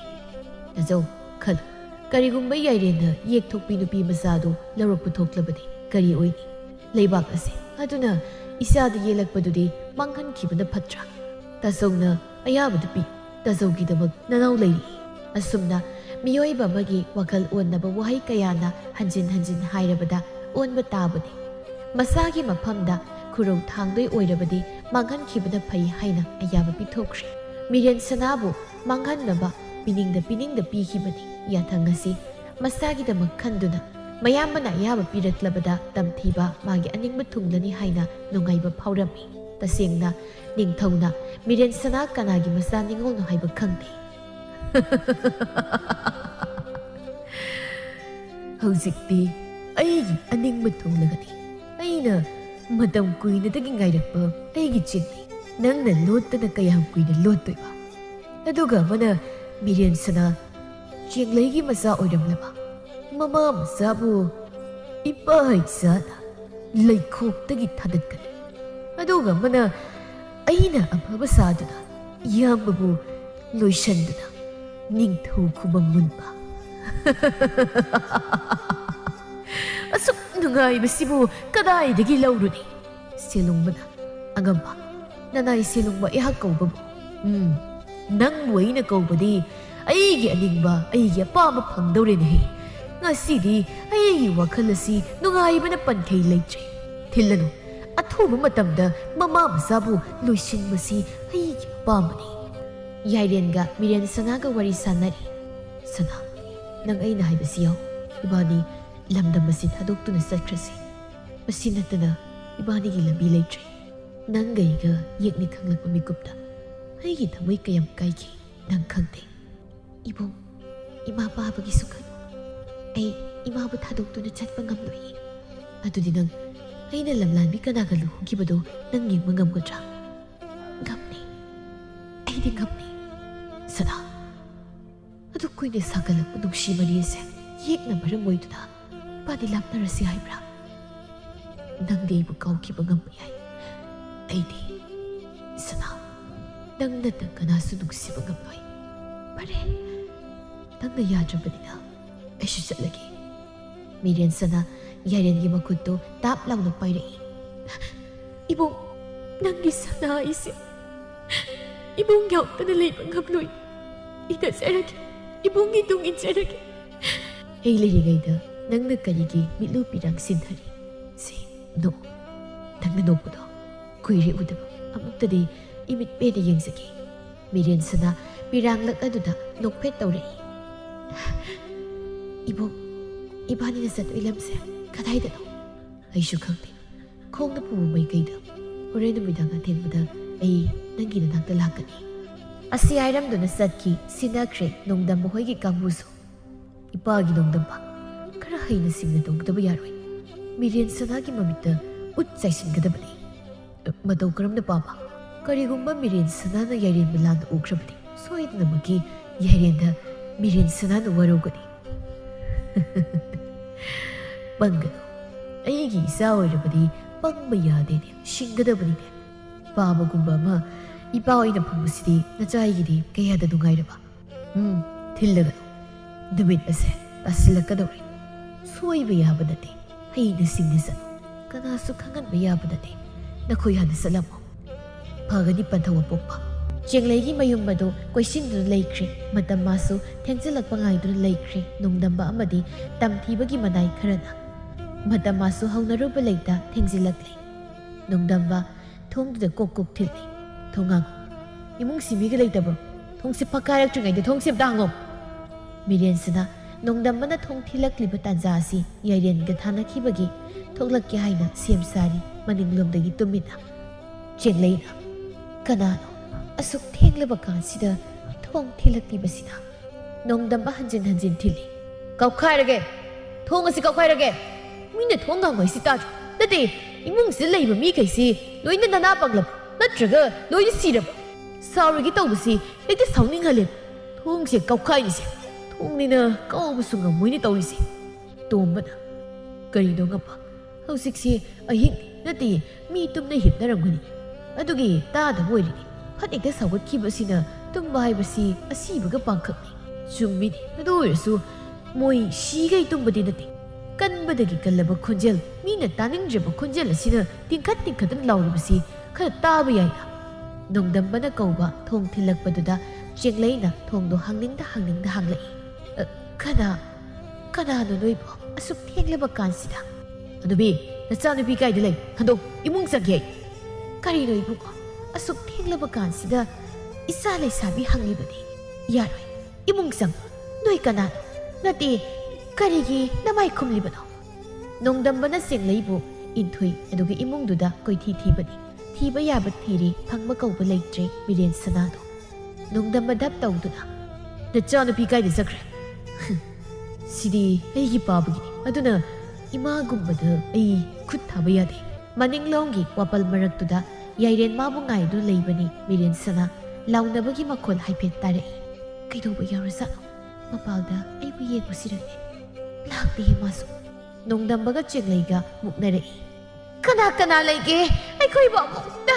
Taso Kal Karigumba Yarena Yek Tokpi Nupi Masado Laropu Toklabadi Kari Oini Laybak Ase Aduna Isad येलक्पदुदी मांगहनखिबना फत्रा तासौना अयाबद पि तासौगिदमक ननाव Larry असुमना मियोइबा अमगी वखल ओन्नबा वहाई कयाना हंजिन हंजिन हाइरबदा ओनबा ताबनी मसागी मफमदा खुरौ थांदोय ओइरबदी मांगहनखिबना फै हाइना अयाबा पिथोख्रे Mirren सनाबु मांगहननबा पिनिंगदा पीखिबनी याथंगसी मसागिदमक खंदुना मयामना अयाबा पिरक्लबदा तमथीबा मागी अनिंगबा थुंगलनी हाइना नुंगाइबा फाउरमी तसेंगना निंगथौना Mirren सना कनागी मसा निंगोलनो हाइबा खंदे हौजिक्ति अइगी अनिंगबा थुंगलगनी अइना मतम कुइनदगी गाइरक्पा अइगी चिन्नी नंगना लोटना कयाम कुइना लोटतोइबा अदुगा मना Mirren सना चेंगलैगी मसा ओइरमलबा mama मसाबु इपा हाइसाना लैखोक्तगी थादतकनी अदुगा मना अइना अफबा सादुना यामबु लोइसन्दुना निंगथौ खुबम मुनबा असुक नुंगाइबसिबु कदाइदगी लौरुनी सेलुंगबना अगम्बा ननाई सेलुंगबा इहा कौबबु नंगबु अइना कौबदी अइगी अनिंगबा अइगी अपामा फंगदौरेने ngasi ai wakhalasi nungaibana pankhei leitre thilanu athuba matamda mama masabu loisin masi ai pamani yairenga miren sanaga wari sanari sana nang aina haibasi yaw ibani lamdam masi thadoktu sakrasi masinatana ibani gi lambi leitre nangaiga yekni khanglakpa mikupta ai gi thamoi kayam kaiki nang khangte ibong ima babagi sukhan ai imabu thadoktu chatpa ngamloi adudi nang aina lamlanbi kanaga luhugibado nang yengma ngamgadra ngamni aidi ngamni sada adu koine sagalak nungsi mari se yekna maram oiduna padi lapnarasi haibra nang deibu kaukiba ngammi ai aidi sada nang nata kanasu nungsiba ngamloi pare nangna yadrabadina ऐशु चलगे Mirren सना Yaren की मकुतो ताप लाउन पाइरे इबों नंगी सना इसे इबों याउतन लेबं गमलोई इदा सेरगे इबों की तुंग इन सेरगे ए लेरी गइदा नंगना करिगी मिलु पिरांग सिनथरी से नो नंगना नोपदो कुइरे उदब अमुक्तदि इमित पेदे यंगसगे मिरेन सना पिरांग लक अदुदा नोकफेट तौरे इबो इबानी नसत इलमसे कदाइदनो आइसु खंगते खोंग न पुबु मै गइदा होरेन मिदांगा थेनबदा आई नंगी ननाक्ता लाकनी असि आइरमदुना सतकी सिनाख्रे नोंदम बहोइगी कांगबुसु इपागी नोंदमबा खरा हैना सिंगना दोंगदबा यारोय मिरेन सनागी ममिता उत चाइसिनगदबनी मतौ करमना पामा करिगुम्बा मिरेन सनाना यारेन मिलान उख्रबदी सोइदनमगी यारेनदा मिरेन सनाना वरोगनी पंगनो अयगी इसा ओइरबदी पंगबा यादेने शिंगदबनीने पाबगुम्बा मा इपा ओइना फंगबसिदी नचाइगिदी कयादा नुगाइरबा थिल्लगनो नुमित असे तासिलकदौरे सोइबा याबा नते हैना सिंगनिसन कनासु खंगनबा याबा नते नखोय हाना सलमो फगनी पंथवा पोपा चेंगलेगी मयुम मदो कोइसिंदुना लेख्रे मतम मासु थेंगजिलकपा गाइदुना लेख्रे नोंदम्बा अमदी तमथीबगी मनाई खरना मतम मासु हौनरुबा लेता थेंगजिलकले नोंदम्बा थोंगदुदा कोक थिल्ले थोंगांग इमुंग सिमिगा लेतबो थोंगसे फकायरक्ट्रिङैदा थोंगसे दांगो मिरेनसना नोंदम्बना थोंग थिलकलिबा तांजासी याइरेनगा थानाखिबगी थोगलक्के हाइना सेम सारी मनिंगलोमदगी तुमिना चेंगलेना कनानो असुक थेंगलबा कांसिदा थोंग थिलक्लिबसिना नोंदम्बा हंजिन हंजिन थिली कौखाइरगे थोंग असि कौखाइरगे मिने थोंग गांगोइसि ताजु नते इमुंगसि लेइबा मी कैसि लोइना नना पगलब नत्रगा लोइना सिरब साउरगी तौबसि हेते साउनिंगले थोंगसे कौखाइनिसे थोंगनिना कौबसु ngमोइनि तौरिसे तोंबना करिनो ngapa हौसिकसि अहिंग नते मी तुमना हिपनरंगनि अदुगी तादा मोइरिनि फटेक्ता साउगतखिबसिना तुंबा हाइबसि असिबगा पांखकनि चुम्मिनि अदु ओइरसु मोइ सिगै तुंबदि नते ꯀꯟꯕꯗꯒꯤ ꯀꯜꯂꯕ ꯈꯣꯟꯖꯦꯜ ꯃꯤꯅ ꯇꯥꯅꯤꯡꯗ꯭ꯔꯕ ꯈꯣꯟꯖꯦꯜ ꯑꯁꯤꯅ ꯇꯤꯡꯈꯠꯇꯨꯅ ꯂꯥꯎꯔꯤꯕꯁꯤ ꯈꯔ ꯇꯥꯕ ꯌꯥꯏꯅ ꯅꯣꯡꯗꯝꯕꯅ ꯀꯧꯕ ꯊꯣꯡ ꯊꯤꯜꯂꯛꯄꯗꯨꯗ ꯆꯦꯡꯂꯩꯅ ꯊꯣꯡꯗꯣ ꯍꯥꯡꯅꯤꯡꯗ ꯍꯥꯡꯂꯛꯏ ꯀꯅꯥꯅꯣ ꯅꯣꯏꯕꯣ ꯑꯁꯨꯛ ꯊꯦꯡꯂꯕ ꯀꯥꯟꯁꯤꯗ ꯑꯗꯨꯕꯤ ꯅꯆꯥꯅꯨꯄꯤ ꯀꯥꯏꯗ ꯂꯩ ꯍꯟꯗꯣꯛ ꯏꯃꯨꯡ ꯆꯪꯒꯦ ꯀꯔꯤꯅꯣ ꯏꯕꯨꯡꯉꯣ ꯑꯁꯨꯛ ꯊꯦꯡꯂꯕ ꯀꯥꯟꯁꯤꯗ ꯏꯆꯥ ꯂꯩꯁꯥꯕꯤ ꯍꯪꯂꯤꯕꯗꯤ ꯌꯥꯔꯣꯏ ꯏꯃꯨꯡ ꯆꯪꯉꯨ ꯅꯣꯏ ꯀꯅꯥꯅꯣ ꯅꯠꯇꯦ ꯀꯔꯤꯒꯤ ꯅꯃꯥꯏ ꯈꯨꯝꯂꯤꯕꯅꯣ ꯅꯣꯡꯗꯝꯕꯅ ꯆꯦꯡꯂꯩꯕꯨ ꯏꯟꯊꯨꯏ ꯑꯗꯨꯒ ꯏꯃꯨꯡꯗꯨꯗ ꯀꯣꯏꯊꯤ ꯊꯤꯕꯅꯤ ꯊꯤꯕ ꯌꯥꯕ ꯊꯤꯔꯤ ꯐꯪꯕ ꯀꯧꯕ ꯂꯩꯇ꯭ꯔꯦ ꯕꯤꯔꯦꯟ ꯁꯅꯥꯗꯣ ꯅꯣꯡꯗꯝꯕ ꯙꯞ ꯇꯧꯗꯨꯅ ꯅꯆꯥꯅꯨꯄꯤ ꯀꯥꯏꯗ ꯆꯠꯈ꯭ꯔꯦ ꯁꯤꯗꯤ ꯑꯩꯒꯤ ꯄꯥꯕꯒꯤꯅꯤ ꯑꯗꯨꯅ ꯏꯃꯥꯒꯨꯝꯕꯗ ꯑꯩ ꯈꯨꯠ ꯊꯥꯕ ꯌꯥꯗꯦ ꯃꯅꯤꯡꯂꯣꯝꯒꯤ ꯋꯥꯄꯜ ꯃꯔꯛꯇꯨꯗ ꯌꯥꯏꯔꯦꯟ ꯃꯥꯕꯨ ꯉꯥꯏꯗꯨꯅ ꯂꯩꯕꯅꯤ ꯕꯤꯔꯦꯟ ꯁꯅꯥ ꯂꯥꯎꯅꯕꯒꯤ ꯃꯈꯣꯜ ꯍꯥꯏꯐꯦꯠ ꯇꯥꯔꯛꯏ ꯀꯩꯗꯧꯕ ꯌꯥꯎꯔꯖꯥꯠꯅꯣ ꯃꯄꯥꯜꯗ ꯑꯩꯕꯨ ꯌꯦꯡꯉꯨꯁꯤꯔꯅꯦ ꯂꯥꯛꯇꯦ ꯃꯥꯁꯨ ꯅꯣꯡꯗꯝꯕꯒ ꯆꯦꯡꯂꯩꯒ ꯃꯨꯛꯅꯔꯛꯏ ꯀꯅꯥ ꯂꯩꯒꯦ ꯑꯩꯈꯣꯏꯕꯨ ꯑꯃꯨꯛꯇ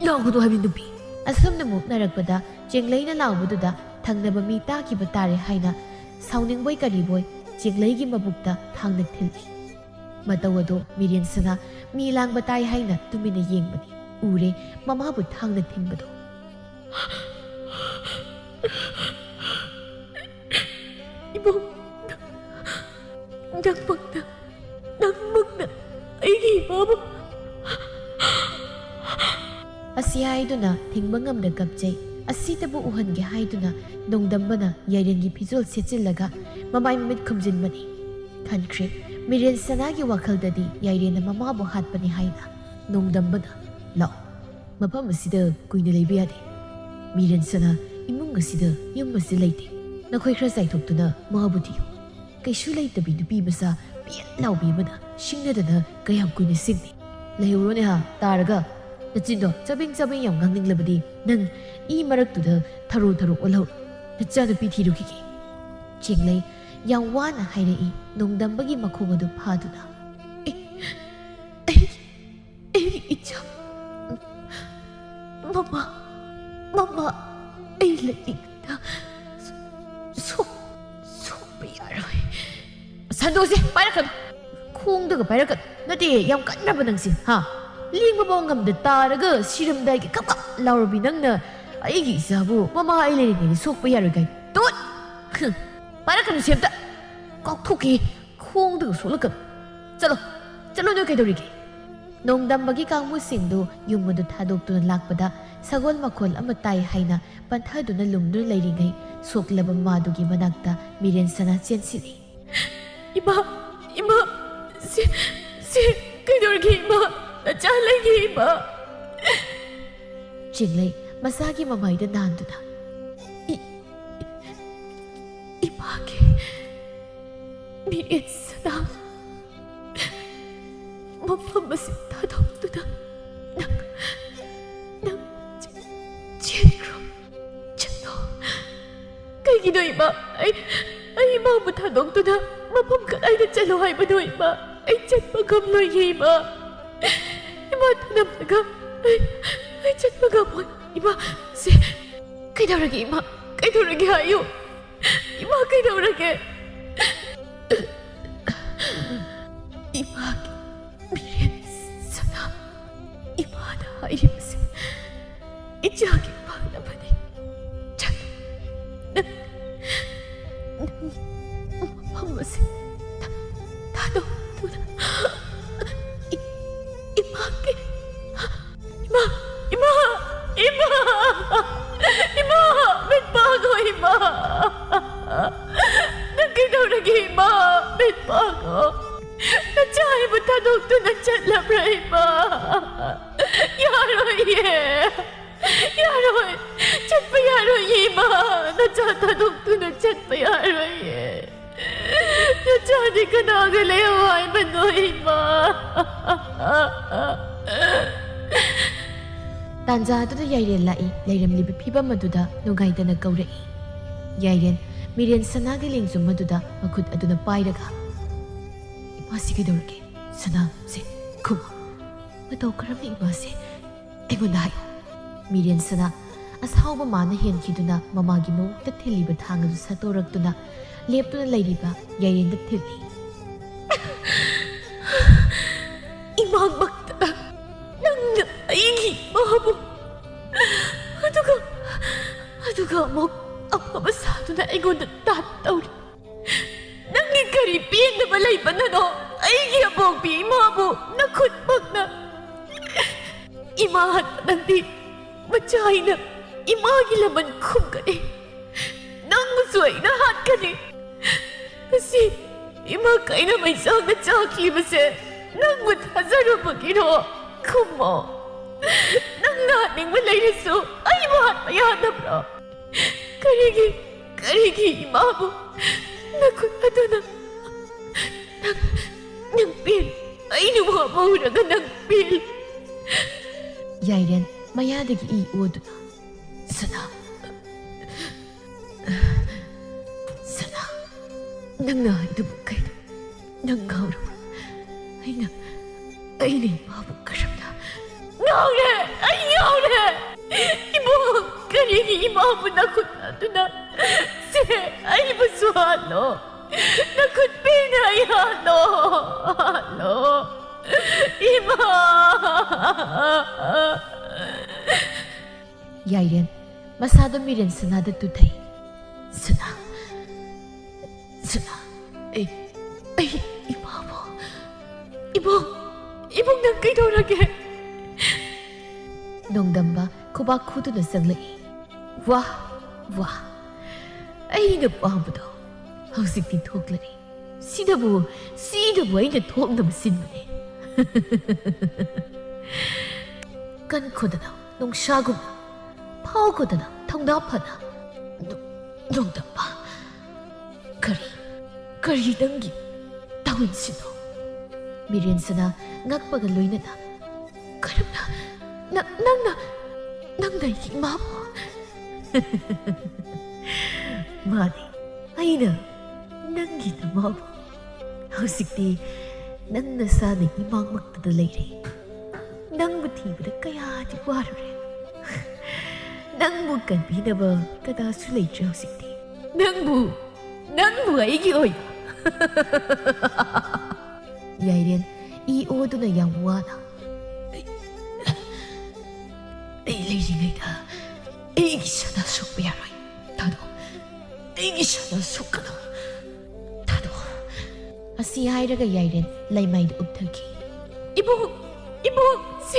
ꯂꯥꯎꯒꯅꯨ ꯍꯥꯏꯕ ꯅꯨꯄꯤ ꯑꯁꯨꯝꯅ ꯃꯨꯛꯅꯔꯛꯄꯗ ꯆꯦꯡꯂꯩꯅ ꯂꯥꯎꯕꯗꯨꯗ ꯊꯪꯅꯕ ꯃꯤ ꯇꯥꯈꯤꯕ ꯇꯥꯔꯦ ꯍꯥꯏꯅ ꯁꯥꯎꯅꯤꯡꯕꯣꯏ ꯀꯔꯤꯕꯣꯏ ꯆꯦꯡꯂꯩꯒꯤ ꯃꯕꯨꯛꯇ ꯊꯥꯡꯅ ꯊꯤꯜꯂꯤ ꯃꯇꯧ ꯑꯗꯣ ꯕꯤꯔꯦꯟ ꯁꯅꯥ ꯃꯤ ꯂꯥꯡꯕ ꯇꯥꯏ ꯍꯥꯏꯅ ꯇꯨꯃꯤꯟꯅ ꯌꯦꯡꯕꯅꯤ ꯎꯔꯦ ꯃꯃꯥꯕꯨ ꯊꯥꯡꯅ ꯊꯤꯟꯕꯗꯣ 이모, 낭막나, 아이기 이모부. ꯑꯁꯤ ꯍꯥꯏꯗꯨꯅ ꯊꯤꯡꯕ ꯉꯝꯗ ꯀꯞꯆꯩ ꯑꯁꯤꯗꯕꯨ ꯎꯍꯟꯒꯦ ꯍꯥꯏꯗꯨꯅ ꯅꯣꯡꯗꯝꯕꯅ ꯌꯥꯏꯔꯦꯟꯒꯤ ꯐꯤꯖꯣꯜ ꯁꯦꯠꯆꯤꯜꯂꯒ ꯃꯃꯥꯏ ꯃꯃꯤꯠ ꯈꯨꯝꯖꯤꯟꯕꯅꯤ ꯈꯟꯈ꯭ꯔꯦ ꯃꯤꯔꯦꯟ ꯁꯅꯥꯒꯤ ꯋꯥꯈꯜꯗꯗꯤ ꯌꯥꯏꯔꯦꯟꯅ ꯃꯃꯥꯕꯨ ꯍꯥꯠꯄꯅꯤ ꯍꯥꯏꯅ ꯅꯣꯡꯗꯝꯕꯅ ꯂꯥꯛꯑꯣ ꯃꯐꯝ ꯑꯁꯤꯗ ꯀꯨꯏꯅ ꯂꯩꯕ ꯌꯥꯗꯦ ꯃꯤꯔꯦꯟ ꯁꯅꯥ ꯏꯃꯨꯡ ꯑꯁꯤꯗ ꯌꯨꯝ ꯑꯁꯤ ꯂꯩꯇꯦ ꯅꯈꯣꯏ ꯈꯔ ꯆꯥꯏꯊꯣꯛꯇꯨꯅ ꯃꯥꯕꯨ ꯊꯤꯌꯨ ꯀꯩꯁꯨ ꯂꯩꯇꯕꯤ ꯅꯨꯄꯤ ꯃꯆꯥ ꯄꯦꯠ ꯂꯥꯎꯕꯤ ꯑꯃꯅ ꯁꯤꯡꯅꯗꯅ ꯀꯌꯥꯝ ꯀꯨꯏꯅ ꯁꯤꯡꯅꯤ ꯂꯩꯍꯧꯔꯣꯅꯦ ꯍꯥ ꯇꯥꯔꯒ ꯅꯆꯤꯟꯗꯣ ꯆꯕꯦꯡ ꯌꯥꯝ ꯉꯥꯡꯅꯤꯡꯂꯕꯗꯤ ꯅꯪ ꯏ ꯃꯔꯛꯇꯨꯗ ꯊꯔꯣ ꯑꯣꯜꯍꯧꯔꯣ ꯅꯆꯥꯅꯨꯄꯤ ꯊꯤꯔꯨꯈꯤꯒꯦ ꯆꯦꯡꯂꯩ ꯌꯥꯝ ꯋꯥꯅ ꯍꯥꯏꯔꯛꯏ ꯅꯣꯡꯗꯝꯕꯒꯤ ꯃꯈꯣꯡ ꯑꯗꯨ ꯐꯥꯗꯨꯅ ꯑꯩꯒꯤ ꯏꯆꯥ ꯃꯃꯥ ꯑꯩ ꯂꯩꯔꯤꯉꯩꯗ ꯁꯣꯛꯄ ꯌꯥꯔꯣꯏ ꯁꯟꯗꯣꯛꯁꯦ ꯄꯥꯏꯔꯛꯀꯅꯨ ꯈꯣꯡꯗꯒ ꯄꯥꯏꯔꯛꯀꯅꯨ ꯅꯠꯇꯦ ꯌꯥꯝ ꯀꯟꯅꯕ ꯅꯪꯁꯦ ꯍꯥ ꯂꯦꯡꯕ ꯐꯥꯎ ꯉꯝꯗ ꯇꯥꯔꯒ ꯁꯤꯔꯝꯗꯥꯏꯒꯤ ꯀꯞ ꯂꯥꯎꯔꯕꯤ ꯅꯪꯅ ꯑꯩꯒꯤ ꯏꯆꯥꯕꯨ ꯃꯃꯥ ꯑꯩ ꯂꯩꯔꯤꯉꯩꯗ ꯁꯣꯛꯄ ꯌꯥꯔꯣꯏ ꯀꯥꯏ ꯇꯣꯠ ꯄꯥꯏꯔꯛꯀꯅꯨ ꯁꯦꯝꯇ ꯀꯥꯎꯊꯣꯛꯀꯦ ꯈꯣꯡꯗꯒ ꯁꯣꯛꯂꯛꯀꯅꯨ ꯆꯠꯂꯣ ꯅꯣꯏ ꯀꯩꯗꯧꯔꯤꯒꯦ ꯅꯣꯡꯗꯝꯕꯒꯤ ꯀꯥꯡꯕꯨꯁꯤꯡꯗꯨ ꯌꯨꯝ ꯑꯗꯨ ꯊꯥꯗꯣꯛꯇꯨꯅ ꯂꯥꯛꯄꯗ ꯁꯒꯣꯜ ꯃꯈꯣꯜ ꯑꯃ ꯇꯥꯏ ꯍꯥꯏꯅ ꯄꯟꯊꯗꯨꯅ ꯂꯨꯝꯗꯨꯅ ꯂꯩꯔꯤꯉꯩ ꯁꯣꯛꯂꯕ ꯃꯥꯗꯨꯒꯤ ꯃꯅꯥꯛꯇ ꯃꯤꯔꯦꯟ ꯁꯅꯥ ꯆꯦꯟꯁꯤꯜꯂꯤ ꯏꯃꯥ ꯁꯤ ꯀꯩꯗꯧꯔꯤꯒꯦ ꯏꯃꯥ ꯅꯆꯥ ꯂꯩꯒꯦ ꯏꯃꯥ ꯆꯦꯡꯂꯩ ꯃꯁꯥꯒꯤ ꯃꯃꯥꯏꯗ ꯅꯥꯟꯗꯨꯅ 이마게 미래 사랑 머뭇머뭇 다독두다 난 제대로 쳤노 그기도 이마 아이 마음부 다독두다 머품 그아이다 짤로 하이바도 이마 아이 잣마 겁노이 이마 이마 타남나가 아이 잣마가 뭐 이마 세 그이다라게 이마 그이다라게 하요 이마 그이다라게 이마게 미래 사나 이마나 이리면서 이지하게 바라보니 참 한번씩 다도 누나 이마게 이마 맷바고 이마 nagkinauragi ima 맷바고 나차이부터 독도나 찰라브라 이마 야로이 찻바 야로이 이마 나차다 독도나 찻바 야로이 나차니까 나가래요 이마 너 이마 ꯇꯥꯟꯖꯥꯗꯨꯗ ꯌꯥꯏꯔꯦꯟ ꯂꯥꯛꯏ ꯂꯩꯔꯝꯂꯤꯕ ꯐꯤꯕꯝ ꯑꯗꯨꯗ ꯅꯨꯡꯉꯥꯏꯇꯅ ꯀꯧꯔꯛꯏ ꯌꯥꯏꯔꯦꯟ ꯃꯤꯔꯦꯟ ꯁꯅꯥꯒꯤ ꯂꯦꯡꯖꯨꯝ ꯑꯗꯨꯗ ꯃꯈꯨꯠ ꯑꯗꯨꯅ ꯄꯥꯏꯔꯒ ꯏꯃꯥꯁꯤ ꯀꯩꯗꯧꯔꯒꯦ ꯁꯅꯥꯁꯦ ꯈꯨꯝꯃꯣ ꯃꯇꯧ ꯀꯔꯝꯅ ꯏꯃꯥꯁꯦ ꯑꯩꯉꯣꯟꯗ ꯍꯥꯏꯌꯣ ꯃꯤꯔꯦꯟ ꯁꯅꯥ ꯑꯁꯥꯎꯕ ꯃꯥꯅ ꯍꯦꯟꯈꯤꯗꯨꯅ ꯃꯃꯥꯒꯤ ꯃꯕꯨꯛꯇ ꯊꯤꯜꯂꯤꯕ ꯊꯥꯡ ꯑꯗꯨ ꯁꯠꯇꯣꯔꯛꯇꯨꯅ ꯂꯦꯞꯇꯨꯅ ꯂꯩꯔꯤꯕ ꯌꯥꯏꯔꯦꯟꯗ ꯊꯤꯜꯂꯤ꯫ ꯏꯃꯥꯃꯛꯇ ꯅꯪꯅ ꯑꯩꯒꯤ ꯏꯃꯥꯕꯨ ꯑꯗꯨꯒ ꯑꯃꯨꯛ ꯑꯐꯕ ꯁꯥꯗꯨꯅ ꯑꯩꯉꯣꯟꯗ ꯇꯥꯠ ꯇꯧꯔꯤ꯫ ꯅꯪꯒꯤ ꯀꯔꯤ ꯄꯦꯟꯗꯕ ꯂꯩꯕꯅꯅꯣ ꯑꯩꯒꯤ ꯑꯕꯣꯛꯄꯤ ꯏꯃꯥꯕꯨ ꯅꯈꯨꯠꯃꯛꯅ? ꯏꯃꯥ ꯅꯪꯗꯤ ꯃꯆꯥꯏꯅ ꯏꯃꯥꯒꯤ ꯂꯃꯟ ꯈꯨꯝꯒꯅꯤ, ꯅꯪꯕꯨꯁꯨ ꯑꯩꯅ ꯍꯥꯠꯀꯅꯤ꯫ ꯉꯁꯤ ꯏꯃꯥ ꯀꯩꯅ ꯃꯩꯆꯥꯛꯅ ꯆꯥꯈꯤꯕꯁꯦ ꯅꯪꯕꯨ ꯊꯥꯖꯔꯨꯕꯒꯤꯔꯣ? ꯈꯨꯝꯃꯣ, ꯅꯪꯅ ꯍꯥꯠꯅꯤꯡꯕ ꯂꯩꯔꯁꯨ ꯑꯩꯕꯨ ꯍꯥꯠꯄ ꯌꯥꯗꯕ꯭ꯔꯣ? ꯀꯔꯤꯒꯤ ꯏꯃꯥꯕು ನಕುತ್ ಅದನ್ನ ನಂ ಪೇಲ್ ಐನು ಬಹುರಗ ನಂ ಪೇಲ್ ಯಾಯ್ರೆನ್ ಮಯಾದಗಿ ಈ ಓದುನ ಸದಾ ನಂಗ ಇದು ಕೈದು ನಂಗ ಅವರು ಐನ ಇಮಾಬು ಕಶಬ್ದ ನಾವ್ರೆ ಅಯ್ಯವ್ರೆ ಇಬೋ ಕರಿಗೆ ಇಮಾಬು ನಕುತ್ ಅದನ್ನ se aibu suhalo nakut pina yalo halo ima Yairen masado miren sanada tutai sana ai ibo nang kai dorage nongdamba kuba khudu na sanglai wah ꯑꯩꯅ ꯄꯥꯝꯕꯗꯣ ꯍꯧꯖꯤꯛꯇꯤ ꯊꯣꯛꯂꯅꯤ꯫ ꯁꯤꯗꯕꯨ ꯑꯩꯅ ꯊꯣꯛꯅꯕ ꯁꯤꯟꯕꯅꯤ꯫ ꯀꯟꯈꯣꯗꯅ ꯅꯨꯡꯁꯥꯒꯨꯝꯅ ꯐꯥꯎꯈꯣꯗꯅ ꯊꯧꯅꯥ ꯐꯅ ꯅꯣꯡꯗꯝꯕ ꯀꯔꯤ ꯅꯪꯒꯤ ꯇꯥꯎꯟꯁꯤꯅꯣ? ꯃꯤꯔꯦꯟꯁꯅ ꯉꯛꯄꯒ ꯂꯣꯏꯅꯅ ꯀꯔꯝꯅ ꯅꯪꯅ ꯑꯩꯒꯤ ꯏꯃꯥꯕꯨ Mani, aina, nangi na mabu. Hausikti, nang nasana imang magdadalay. Nang matibada kaya di warure. Nang bukan binaba kada sulay hausikti. Nang bu aigi oy. Yairen, i-odo na yang wana. Ay layringay na, aigi siya na sukbayaroy. Tano. ꯑꯩꯒꯤ ꯁꯅꯥ ꯁꯨꯛꯀꯅꯣ ꯊꯥꯗꯣ ꯑꯁꯤ ꯍꯥꯏꯔꯒ ꯌꯥꯏꯔꯦꯟ ꯂꯩꯃꯥꯏꯗ ꯎꯞꯊꯈꯤ꯫ 이보 세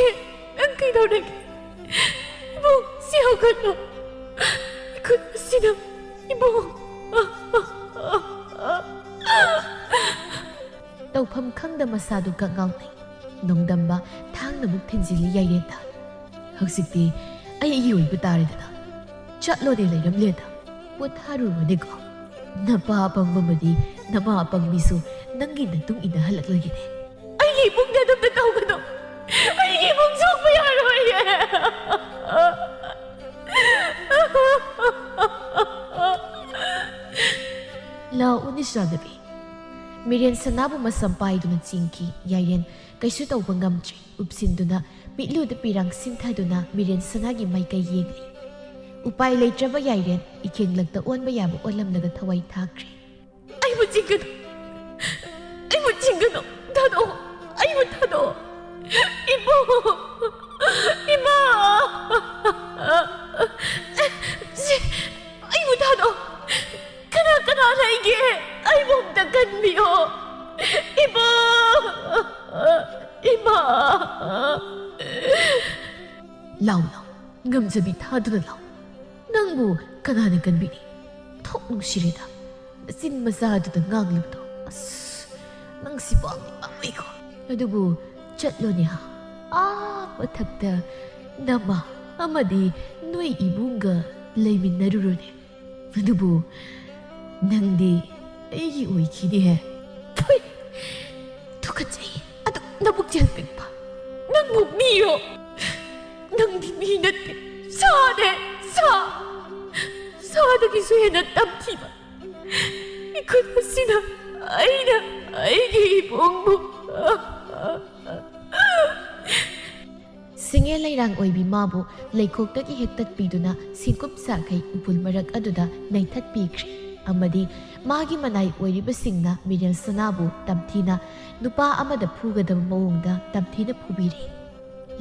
난 그러게 이보 세어가노 그 시나 이보 ꯇꯧꯐꯝ ꯈꯪꯗ ꯃꯁꯥꯗꯨ ꯀꯛꯉꯥꯎꯅꯩ꯫ ꯅꯣꯡꯗꯝꯕ ꯊꯥꯡꯅ ꯃꯨꯛ ꯊꯤꯟꯖꯤꯜꯂꯤ ꯌꯥꯏꯔꯦꯟꯗ꯫ ꯍꯧꯖꯤꯛꯇꯤ ꯑꯩꯒꯤ ꯑꯣꯏꯕ ꯇꯥꯔꯦꯗꯅ ꯆꯠꯂꯣꯅꯦ ꯂꯩꯔꯝꯂꯦꯗ ꯄꯣꯊꯥꯔꯨꯔꯣꯅꯦꯀꯣ꯫ ꯅꯄꯥ ꯑꯄꯪꯕꯃꯗꯤ ꯅꯃꯥ ꯑꯄꯪꯕꯤꯁꯨ ꯅꯪꯒꯤ ꯅꯇꯨꯡ ꯏꯟꯅꯍꯜꯂꯛꯂꯒꯤꯅꯦ꯫ ꯑꯩꯒꯤ ꯏꯃꯨꯡꯗ ꯑꯗꯨꯝꯇ ꯇꯧꯒꯅꯨ, ꯑꯩꯒꯤ ꯏꯃꯨꯡ ꯁꯣꯛꯄ ꯌꯥꯔꯣꯏꯌꯦ꯫ ꯂꯥꯛꯑꯣꯅꯦ ꯆꯥꯟꯅꯕꯤ꯫ ꯃꯤꯔꯦꯟ ꯁꯅꯥꯕꯨ ꯃꯁꯝ ꯄꯥꯏꯗꯨꯅ ꯆꯤꯡꯈꯤ꯫ ꯌꯥꯏꯔꯦꯟ ꯀꯩꯁꯨ ꯇꯧꯕ ꯉꯝꯗ꯭ꯔꯤ꯫ ꯎꯞꯁꯤꯟꯗꯨꯅ ꯃꯤꯠꯂꯨꯗ ꯄꯤꯔꯥꯡ ꯁꯤꯡꯊꯗꯨꯅ ꯃꯤꯔꯦꯟ ꯁꯅꯥꯒꯤ ꯃꯥꯏꯀꯩ ꯌꯦꯡꯂꯤ꯫ उपाय लेट्रब याइरेन इखेंगलक्ता ओनबा याबा ओलमनगा थवाई थाख्रे। आइबु चिंगनो थादो आइबु थादो इमा आइबु थादो कना लाइगे आइबु अम्ता कन्बियो इमा लाउ ngам자비 थादु나 लाउ ꯅꯪꯕꯨ ꯀꯅꯥꯅ ꯀꯟꯕꯤꯅꯤ? ꯊꯣꯛ ꯅꯨꯡꯁꯤꯔꯦꯗ ꯅꯆꯤꯟ ꯃꯆꯥꯗꯨꯗ ꯉꯥꯡꯂꯤꯕꯗꯣ꯫ ꯑꯁ ꯅꯪꯁꯤ ꯄꯥꯝꯃꯤꯀꯣ꯫ ꯑꯗꯨꯕꯨ ꯆꯠꯂꯣꯅꯦ ꯍꯥ, ꯃꯊꯛꯇ ꯅꯃꯥ ꯑꯃꯗꯤ ꯅꯣꯏ ꯏꯕꯨꯡꯒ ꯂꯩꯃꯤꯟꯅꯔꯨꯔꯣꯅꯦ꯫ ꯑꯗꯨꯕꯨ ꯅꯪꯗꯤ ꯑꯩꯒꯤ ꯑꯣꯏꯈꯤꯅꯦꯍꯦ꯫ ꯊꯨꯀꯠꯆꯩ ꯑꯗꯨ ꯅꯕꯨꯛꯆꯦꯜ ꯄꯤꯛꯄ ꯅꯪꯕꯨ ꯃꯤꯔꯣ? ꯅꯪꯗꯤ ꯃꯤ ꯅꯠꯇꯦ, ꯁꯥꯅꯦ 사다기수 해나 땀티바 이것이나 아이기 봉부 ꯁꯤꯡꯉꯦ ꯂꯩꯔꯥꯡ ꯑꯣꯏꯕꯤ ꯃꯥꯕꯨ ꯂꯩꯈꯣꯛꯇꯒꯤ ꯍꯦꯛꯇꯠꯄꯤꯗꯨꯅ ꯁꯤꯡꯀꯨꯞ ꯁꯥꯈꯩ ꯎꯄꯨꯜ ꯃꯔꯛ ꯑꯗꯨꯗ ꯅꯩꯊꯠꯄꯤꯈ꯭ꯔꯦ꯫ ꯑꯃꯗꯤ ꯃꯥꯒꯤ ꯃꯅꯥꯏ ꯑꯣꯏꯔꯤꯕꯁꯤꯡꯅ ꯃꯤꯔꯦꯜ ꯁꯅꯥꯕꯨ ꯇꯝꯊꯤꯅ ꯅꯨꯄꯥ ꯑꯃꯗ ꯐꯨꯒꯗꯕ ꯃꯑꯣꯡꯗ ꯇꯝꯊꯤꯅ ꯐꯨꯕꯤꯔꯤ꯫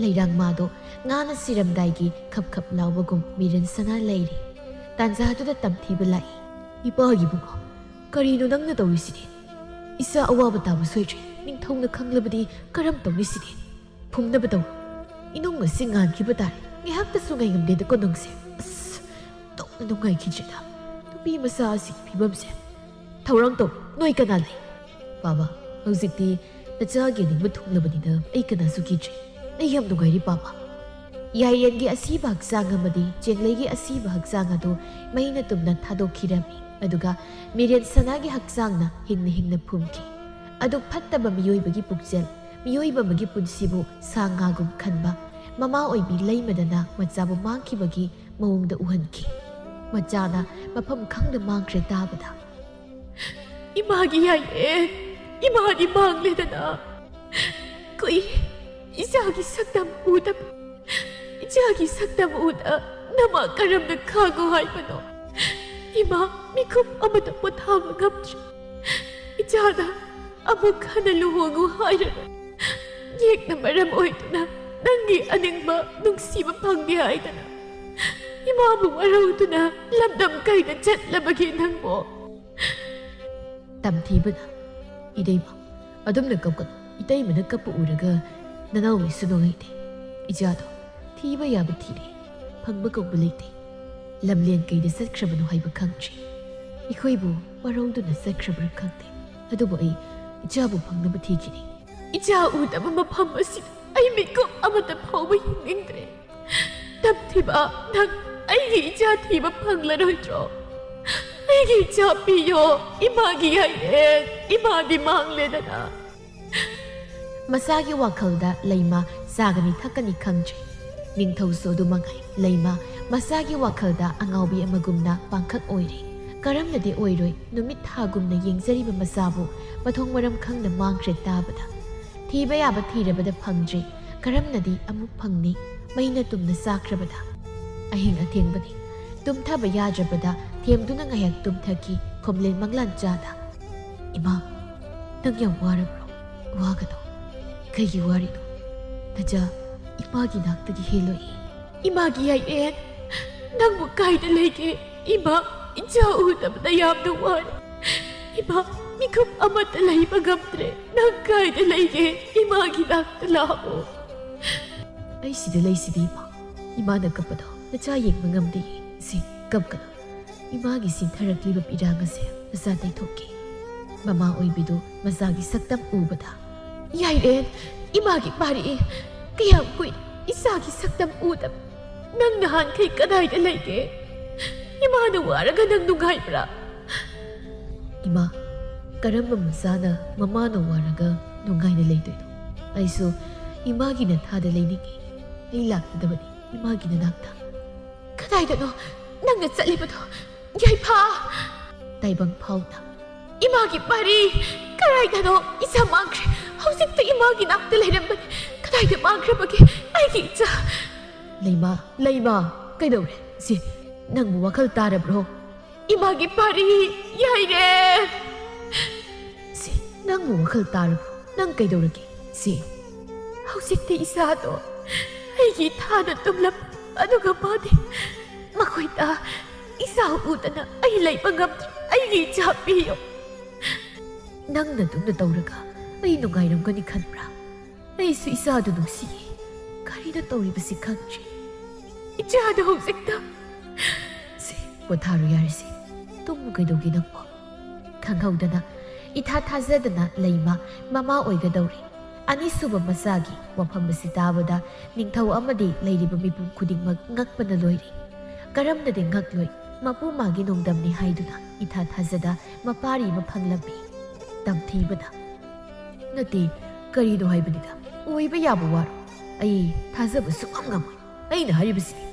ꯂꯩꯔꯥꯡ ꯃꯥꯗꯣ ꯉꯥꯅ ꯁꯤꯔꯝꯗꯥꯏꯒꯤ ꯈꯞ ꯈꯞ ꯂꯥꯎꯕꯒꯨꯝ ꯃꯤꯔꯦꯜ ꯁꯅꯥ ꯂꯩꯔꯤ꯫ ꯇꯥꯟꯖꯥꯗꯨꯗ ꯇꯝꯊꯤꯕ ꯂꯥꯛꯏ꯫ ꯏꯄꯥꯒꯤ ꯕꯨꯡꯉꯣ, ꯀꯔꯤꯅꯣ ꯅꯪꯅ ꯇꯧꯔꯤꯁꯤꯗꯤ? ꯏꯆꯥ ꯑꯋꯥꯕ ꯇꯥꯕ ꯁꯣꯏꯗ꯭ꯔꯦ꯫ ꯅꯤꯡꯊꯧꯅ ꯈꯪꯂꯕꯗꯤ ꯀꯔꯝ ꯇꯧꯅꯤꯁꯤꯗꯤ? ꯐꯨꯝꯅꯕ ꯇꯧ꯫ ꯏꯅꯨꯡ ꯑꯁꯤ ꯉꯥꯟꯈꯤꯕ ꯇꯥꯔꯦ꯫ ꯉꯥꯏꯍꯥꯛꯇꯁꯨ ꯉꯥꯏꯉꯝꯗꯦꯗꯀꯣ ꯅꯪꯁꯦ꯫ ꯑꯁ, ꯇꯧꯅ ꯅꯨꯡꯉꯥꯏꯈꯤꯗ꯭ꯔꯦꯗ ꯅꯨꯄꯤ ꯃꯆꯥ ꯑꯁꯤꯒꯤ ꯐꯤꯕꯝꯁꯦ꯫ ꯊꯧꯔꯥꯡ ꯇꯧ, ꯅꯣꯏ ꯀꯅꯥ ꯂꯩ? ꯕꯥꯕꯥ, ꯍꯧꯖꯤꯛꯇꯤ ꯅꯆꯥꯒꯤ ꯅꯤꯡꯕ ꯊꯨꯡꯂꯕꯅꯤꯅ ꯑꯩ ꯀꯅꯥꯁꯨ ꯀꯤꯗ꯭ꯔꯦ꯫ ꯑꯩ ꯌꯥꯝ ꯅꯨꯡꯉꯥꯏꯔꯤ ꯕꯥꯕꯥ꯫ ꯌꯥꯏꯔꯦꯟꯒꯤ ꯑꯁꯤꯕ ꯍꯛꯆꯥꯡ ꯑꯃꯗꯤ ꯆꯦꯡꯂꯩꯒꯤ ꯑꯁꯤꯕ ꯍꯛꯆꯥꯡ ꯑꯗꯨ ꯃꯩꯅ ꯇꯨꯝꯅ ꯊꯥꯗꯣꯛꯈꯤꯔꯝꯃꯤ꯫ ꯑꯗꯨꯒ ꯃꯤꯔꯦꯜ ꯁꯅꯥꯒꯤ ꯍꯛꯆꯥꯡꯅ ꯍꯤꯡꯅ ꯍꯤꯡꯅ ꯐꯨꯝꯈꯤ꯫ ꯑꯗꯨꯛ ꯐꯠꯇꯕ ꯃꯤꯑꯣꯏꯕꯒꯤ ꯄꯨꯛꯆꯦꯜ, ꯃꯤꯑꯣꯏꯕ ꯑꯃꯒꯤ ꯄꯨꯟꯁꯤꯕꯨ ꯁꯥ ꯉꯥꯒꯨꯝ ꯈꯟꯕ ꯃꯃꯥ ꯑꯣꯏꯕꯤ ꯂꯩꯃꯗꯅ ꯃꯆꯥꯕꯨ ꯃꯥꯡꯈꯤꯕꯒꯤ ꯃꯑꯣꯡꯗ ꯎꯍꯟꯈꯤ꯫ ꯃꯆꯥꯅ ꯃꯐꯝ ꯈꯪꯗ ꯃꯥꯡꯈ꯭ꯔꯦ ꯇꯥꯕꯗ ꯏꯃꯥꯒꯤ ꯌꯥꯏꯔꯦꯟ, ꯏꯃꯥꯗꯤ ꯃꯥꯡꯂꯦꯗꯅ꯫ ꯀꯨꯏꯔꯦ ꯏꯆꯥꯒꯤ ꯁꯛꯇꯝ ꯎꯗꯕ꯫ ꯏꯆꯥꯒꯤ ꯁꯛꯇꯝ ꯎꯗ ꯅꯃꯥ ꯀꯔꯝꯅ ꯈꯥꯡꯉꯣ ꯍꯥꯏꯕꯅꯣ? ꯏꯃꯥ ꯃꯤꯀꯨꯞ ꯑꯃꯗ ꯄꯣꯊꯥꯕ ꯉꯝꯗ꯭ꯔꯦ꯫ ꯏꯆꯥꯗ ꯑꯃꯨꯛ ꯍꯟꯅ ꯂꯨꯍꯣꯡꯉꯨ ꯍꯥꯏꯔꯒ ꯌꯦꯛꯅ ꯃꯔꯝ ꯑꯣꯏꯗꯨꯅ ꯅꯪꯒꯤ ꯑꯅꯤꯡꯕ ꯅꯨꯡꯁꯤꯕ ꯐꯪꯗꯦ ꯍꯥꯏꯗꯅ ꯏꯃꯥꯕꯨ ꯋꯥꯔꯧꯗꯨꯅ ꯂꯝꯗꯝ ꯀꯩꯗ ꯆꯠꯂꯕꯒꯦ ꯅꯪꯕꯣ? ꯇꯝꯊꯤꯕꯅ ꯏꯇꯩꯃ, ꯑꯗꯨꯝꯅ ꯀꯞꯀꯅꯨ꯫ ꯏꯇꯩꯃꯅ ꯀꯞꯄ ꯎꯔꯒ ꯅꯅꯥꯎꯋꯩꯁꯨ ꯅꯨꯡꯉꯥꯏꯇꯦ꯫ ꯏꯆꯥꯗꯣ ꯊꯤꯕ ꯌꯥꯕ ꯊꯤꯔꯦ, ꯐꯪꯕ ꯀꯧꯕ ꯂꯩꯇꯦ꯫ ꯂꯝꯂꯦꯟ ꯀꯩꯗ ꯆꯠꯈ꯭ꯔꯕꯅꯣ ꯍꯥꯏꯕ ꯈꯪꯗ꯭ꯔꯤ꯫ ꯑꯩꯈꯣꯏꯕꯨ ꯋꯥꯔꯧꯗꯨꯅ ꯆꯠꯈ꯭ꯔꯕ꯭ꯔꯥ ꯈꯪꯗꯦ꯫ ꯑꯗꯨꯕꯨ ꯑꯩ ꯏꯆꯥꯕꯨ ꯐꯪꯅꯕ ꯊꯤꯈꯤꯅꯤ꯫ ꯏꯆꯥ ꯎꯗꯕ ꯃꯐꯝ ꯑꯁꯤꯗ ꯑꯩ ꯃꯤꯀꯨꯞ ꯑꯃꯇ ꯐꯥꯎꯕ ꯍꯤꯡꯅꯤꯡꯗ꯭ꯔꯦ꯫ ꯇꯝꯊꯤꯕ, ꯅꯪ ꯑꯩꯒꯤ ꯏꯆꯥ ꯊꯤꯕ ꯐꯪꯂꯔꯣꯏꯗ꯭ꯔꯣ? ꯑꯩꯒꯤ ꯏꯆꯥ ꯄꯤꯌꯣ, ꯏꯃꯥꯒꯤ ꯌꯥꯏꯔꯦꯟ, ꯏꯃꯥꯗꯤ ꯃꯥꯡꯂꯦꯗꯅ꯫ ꯃꯁꯥꯒꯤ ꯋꯥꯈꯜꯗ ꯂꯩꯃ ꯆꯥꯒꯅꯤ ꯊꯛꯀꯅꯤ ꯈꯪꯗ꯭ꯔꯦ꯫ ꯅꯤꯡꯊꯧꯁꯨ ꯑꯗꯨꯃꯉꯥꯏ ꯂꯩꯃ ꯃꯁꯥꯒꯤ ꯋꯥꯈꯜꯗ ꯑꯉꯥꯎꯕꯤ ꯑꯃꯒꯨꯝꯅ ꯄꯥꯡꯈꯛ ꯑꯣꯏꯔꯤ꯫ ꯀꯔꯝꯅꯗꯤ ꯑꯣꯏꯔꯣꯏ ꯅꯨꯃꯤꯠ ꯊꯥꯒꯨꯝꯅ ꯌꯦꯡꯖꯔꯤꯕ ꯃꯆꯥꯕꯨ ꯃꯊꯣꯡ ꯃꯔꯝ ꯈꯪꯅ ꯃꯥꯡꯈ꯭ꯔꯦ ꯇꯥꯕꯗ꯫ ꯊꯤꯕ ꯌꯥꯕ ꯊꯤꯔꯕꯗ ꯐꯪꯗ꯭ꯔꯤ, ꯀꯔꯝꯅꯗꯤ ꯑꯃꯨꯛ ꯐꯪꯅꯤ ꯃꯩꯅ ꯇꯨꯝꯅ ꯆꯥꯈ꯭ꯔꯕꯗ꯫ ꯑꯍꯤꯡ ꯑꯊꯦꯡꯕꯅꯤ꯫ ꯇꯨꯝꯊꯕ ꯌꯥꯗ꯭ꯔꯕꯗ ꯊꯦꯝꯗꯨꯅ ꯉꯥꯏꯍꯥꯛ ꯇꯨꯝꯊꯈꯤ ꯈꯣꯝꯂꯦꯟ ꯃꯪꯂꯥꯟꯆꯥꯗ꯫ ꯏꯃꯥ, ꯅꯪ ꯌꯥꯝ ꯋꯥꯔꯕ꯭ꯔꯣ? ꯋꯥꯒꯅꯣ꯫ ꯀꯩꯒꯤ ꯋꯥꯔꯤꯅꯣ? ꯅꯆꯥ ꯏꯃꯥꯒꯤ ꯅꯥꯛꯇꯒꯤ ꯍꯦꯜꯂꯣꯏ꯫ ꯏꯃꯥꯒꯤ ꯌꯥꯏꯔꯦꯟ, ꯅꯪꯕꯨ ꯀꯥꯏꯗ ꯂꯩꯒꯦ? ꯏꯃꯥ, ꯏꯆꯥ ꯎꯗꯕꯗ ꯌꯥꯝꯅ ꯋꯥꯔꯦ꯫ ꯏꯃꯥ, ꯃꯤꯀꯨꯞ ꯑꯃꯠꯇ ꯂꯩꯕ ꯉꯝꯗ꯭ꯔꯦ꯫ ꯅꯪ ꯀꯥꯏꯗ ꯂꯩꯒꯦ? ꯏꯃꯥꯒꯤ ꯅꯥꯛꯇ ꯂꯥꯛꯑꯣ꯫ ꯑꯩ ꯁꯤꯗ ꯂꯩꯁꯤꯗꯤ ꯏꯃꯥ꯫ ꯏꯃꯥꯅ ꯀꯞꯄꯗꯣ ꯅꯆꯥ ꯌꯦꯡꯕ ꯉꯝꯗꯦ꯫ ꯁꯤ ꯀꯞꯀꯅꯨ꯫ ꯏꯃꯥꯒꯤ ꯁꯤꯟꯊꯔꯛꯂꯤꯕ ꯄꯤꯔꯥꯡ ꯑꯁꯦ ꯅꯆꯥ ꯇꯩꯊꯣꯛꯀꯦ꯫ ꯃꯃꯥ ꯑꯣꯏꯕꯤꯗꯨ ꯃꯆꯥꯒꯤ ꯁꯛꯇꯝ ꯎꯕꯗ ꯌꯥꯏꯔꯦꯟ, ꯏꯃꯥꯒꯤ ꯄꯥꯔꯤ, ꯀꯌꯥꯝ ꯀꯨꯏ ꯏꯆꯥꯒꯤ ꯁꯛꯇꯝ ꯎꯗꯕ? ꯅꯪ ꯅꯍꯥꯟꯈꯩ ꯀꯗꯥꯏꯗ ꯂꯩꯒꯦ? ꯏꯃꯥꯅ ꯋꯥꯔꯒ ꯅꯪ ꯅꯨꯡꯉꯥꯏꯕ꯭ꯔꯥ? ꯏꯃꯥ, ꯀꯔꯝꯕ ꯃꯆꯥꯅ ꯃꯃꯥꯅ ꯋꯥꯔꯒ ꯅꯨꯡꯉꯥꯏꯅ ꯂꯩꯗꯣꯏꯅꯣ? ꯑꯩꯁꯨ ꯏꯃꯥꯒꯤ ꯅꯊꯥꯗ ꯂꯩꯅꯤꯡꯉꯤ꯫ ꯑꯩ ꯂꯥꯛꯀꯗꯕꯅꯤ ꯏꯃꯥꯒꯤ ꯅꯅꯥꯛꯇ꯫ ꯀꯗꯥꯏꯗꯅꯣ ꯅꯪꯅ ꯆꯠꯂꯤꯕꯗꯣ? ꯌꯥꯏꯐꯥ! ꯇꯥꯏꯕꯪ ꯐꯥꯎꯅ ꯏꯃꯥꯒꯤ ꯄꯥꯔꯤ, ꯀꯗꯥꯏꯗꯅꯣ? ꯏꯆꯥ ꯃꯥꯡꯈ꯭ꯔꯦ꯫ ꯍꯧꯖꯤꯛꯇ ꯏꯃꯥꯒꯤ ꯅꯥꯛꯇ ꯂꯩꯔꯝꯕꯅꯤ꯫ ꯀꯗꯥꯏꯗ ꯃꯥꯡꯈ꯭ꯔꯕꯒꯦ ꯑꯩꯒꯤ ꯏꯆꯥ? ꯂꯩꯃ, ꯂꯩꯃ, ꯀꯩꯗꯧꯔꯦ? ꯁꯤ ꯅꯪꯕꯨ ꯋꯥꯈꯜ ꯇꯥꯔꯕ꯭ꯔꯣ? ꯏꯃꯥꯒꯤ ꯄꯥꯔꯤ, ꯌꯥꯏꯔꯦꯟ! ꯁꯤ ꯅꯪꯕꯨ ꯋꯥꯈꯜ ꯇꯥꯔꯕ꯭ꯔꯣ? ꯅꯪ ꯀꯩꯗꯧꯔꯒꯦ? ꯁꯤ ꯍꯧꯖꯤꯛꯇꯤ ꯏꯆꯥꯗꯣ ꯑꯩꯒꯤ ꯊꯥꯗ ꯇꯨꯝꯂꯝꯕ, ꯑꯗꯨꯒ ꯃꯥꯗꯤ ꯃꯈꯣꯏꯗ ꯏꯆꯥ ꯎꯗꯅ ꯑꯩ ꯂꯩꯕ ꯉꯝꯗ꯭ꯔꯦ꯫ ꯑꯩꯒꯤ ꯏꯆꯥ ꯄꯤꯌꯣ꯫ ꯅꯪꯅ ꯑꯗꯨꯝꯅ ꯇꯧꯔꯒ ꯑꯩ ꯅꯨꯡꯉꯥꯏꯔꯝꯒꯅꯤ ꯈꯟꯕ꯭ꯔꯥ? ꯑꯩꯁꯨ ꯏꯆꯥꯗꯨ ꯅꯨꯡꯁꯤꯌꯦ꯫ ꯀꯔꯤꯅ ꯇꯧꯔꯤꯕꯁꯤ ꯈꯪꯗ꯭ꯔꯤ꯫ ꯏꯆꯥꯗꯣ ꯍꯧꯖꯤꯛꯇ ꯁꯤ ꯄꯣꯊꯥꯔꯣ ꯌꯥꯔꯤꯁꯤ꯫ ꯇꯨꯝꯃꯨ ꯀꯩꯗꯧꯒꯦ ꯅꯪꯕꯣ? ꯈꯪꯍꯧꯗꯅ ꯏꯊꯥ ꯊꯥꯖꯗꯅ ꯂꯩꯃ ꯃꯃꯥ ꯑꯣꯏꯒꯗꯧꯔꯤ꯫ ꯑꯅꯤꯁꯨꯕ ꯃꯆꯥꯒꯤ ꯋꯥꯐꯝ ꯑꯁꯤ ꯇꯥꯕꯗ ꯅꯤꯡꯊꯧ ꯑꯃꯗꯤ ꯂꯩꯔꯤꯕ ꯃꯤꯄꯨꯝ ꯈꯨꯗꯤꯡꯃꯛ ꯉꯛꯄꯅ ꯂꯣꯏꯔꯤ꯫ ꯀꯔꯝꯅꯗꯤ ꯉꯛꯂꯣꯏ? ꯃꯄꯨ ꯃꯥꯒꯤ ꯅꯣꯡꯗꯝꯅꯤ ꯍꯥꯏꯗꯨꯅ ꯏꯊꯥ ꯊꯥꯖꯗ ꯃꯄꯥꯔꯤ ꯑꯃ ꯐꯪꯂꯝꯃꯤ꯫ ꯇꯝꯊꯤꯕꯅ ꯅꯠꯇꯦ, ꯀꯔꯤꯅꯣ ꯍꯥꯏꯕꯅꯤꯗ? ꯑꯣꯏꯕ ꯌꯥꯕ ꯋꯥꯔꯣ? ꯑꯩ ꯊꯥꯖꯕ ꯁꯨꯛꯉꯝ ꯉꯝꯃꯣꯏ꯫ ꯑꯩꯅ ꯍꯥꯏꯔꯤꯕꯁꯤꯅꯤ,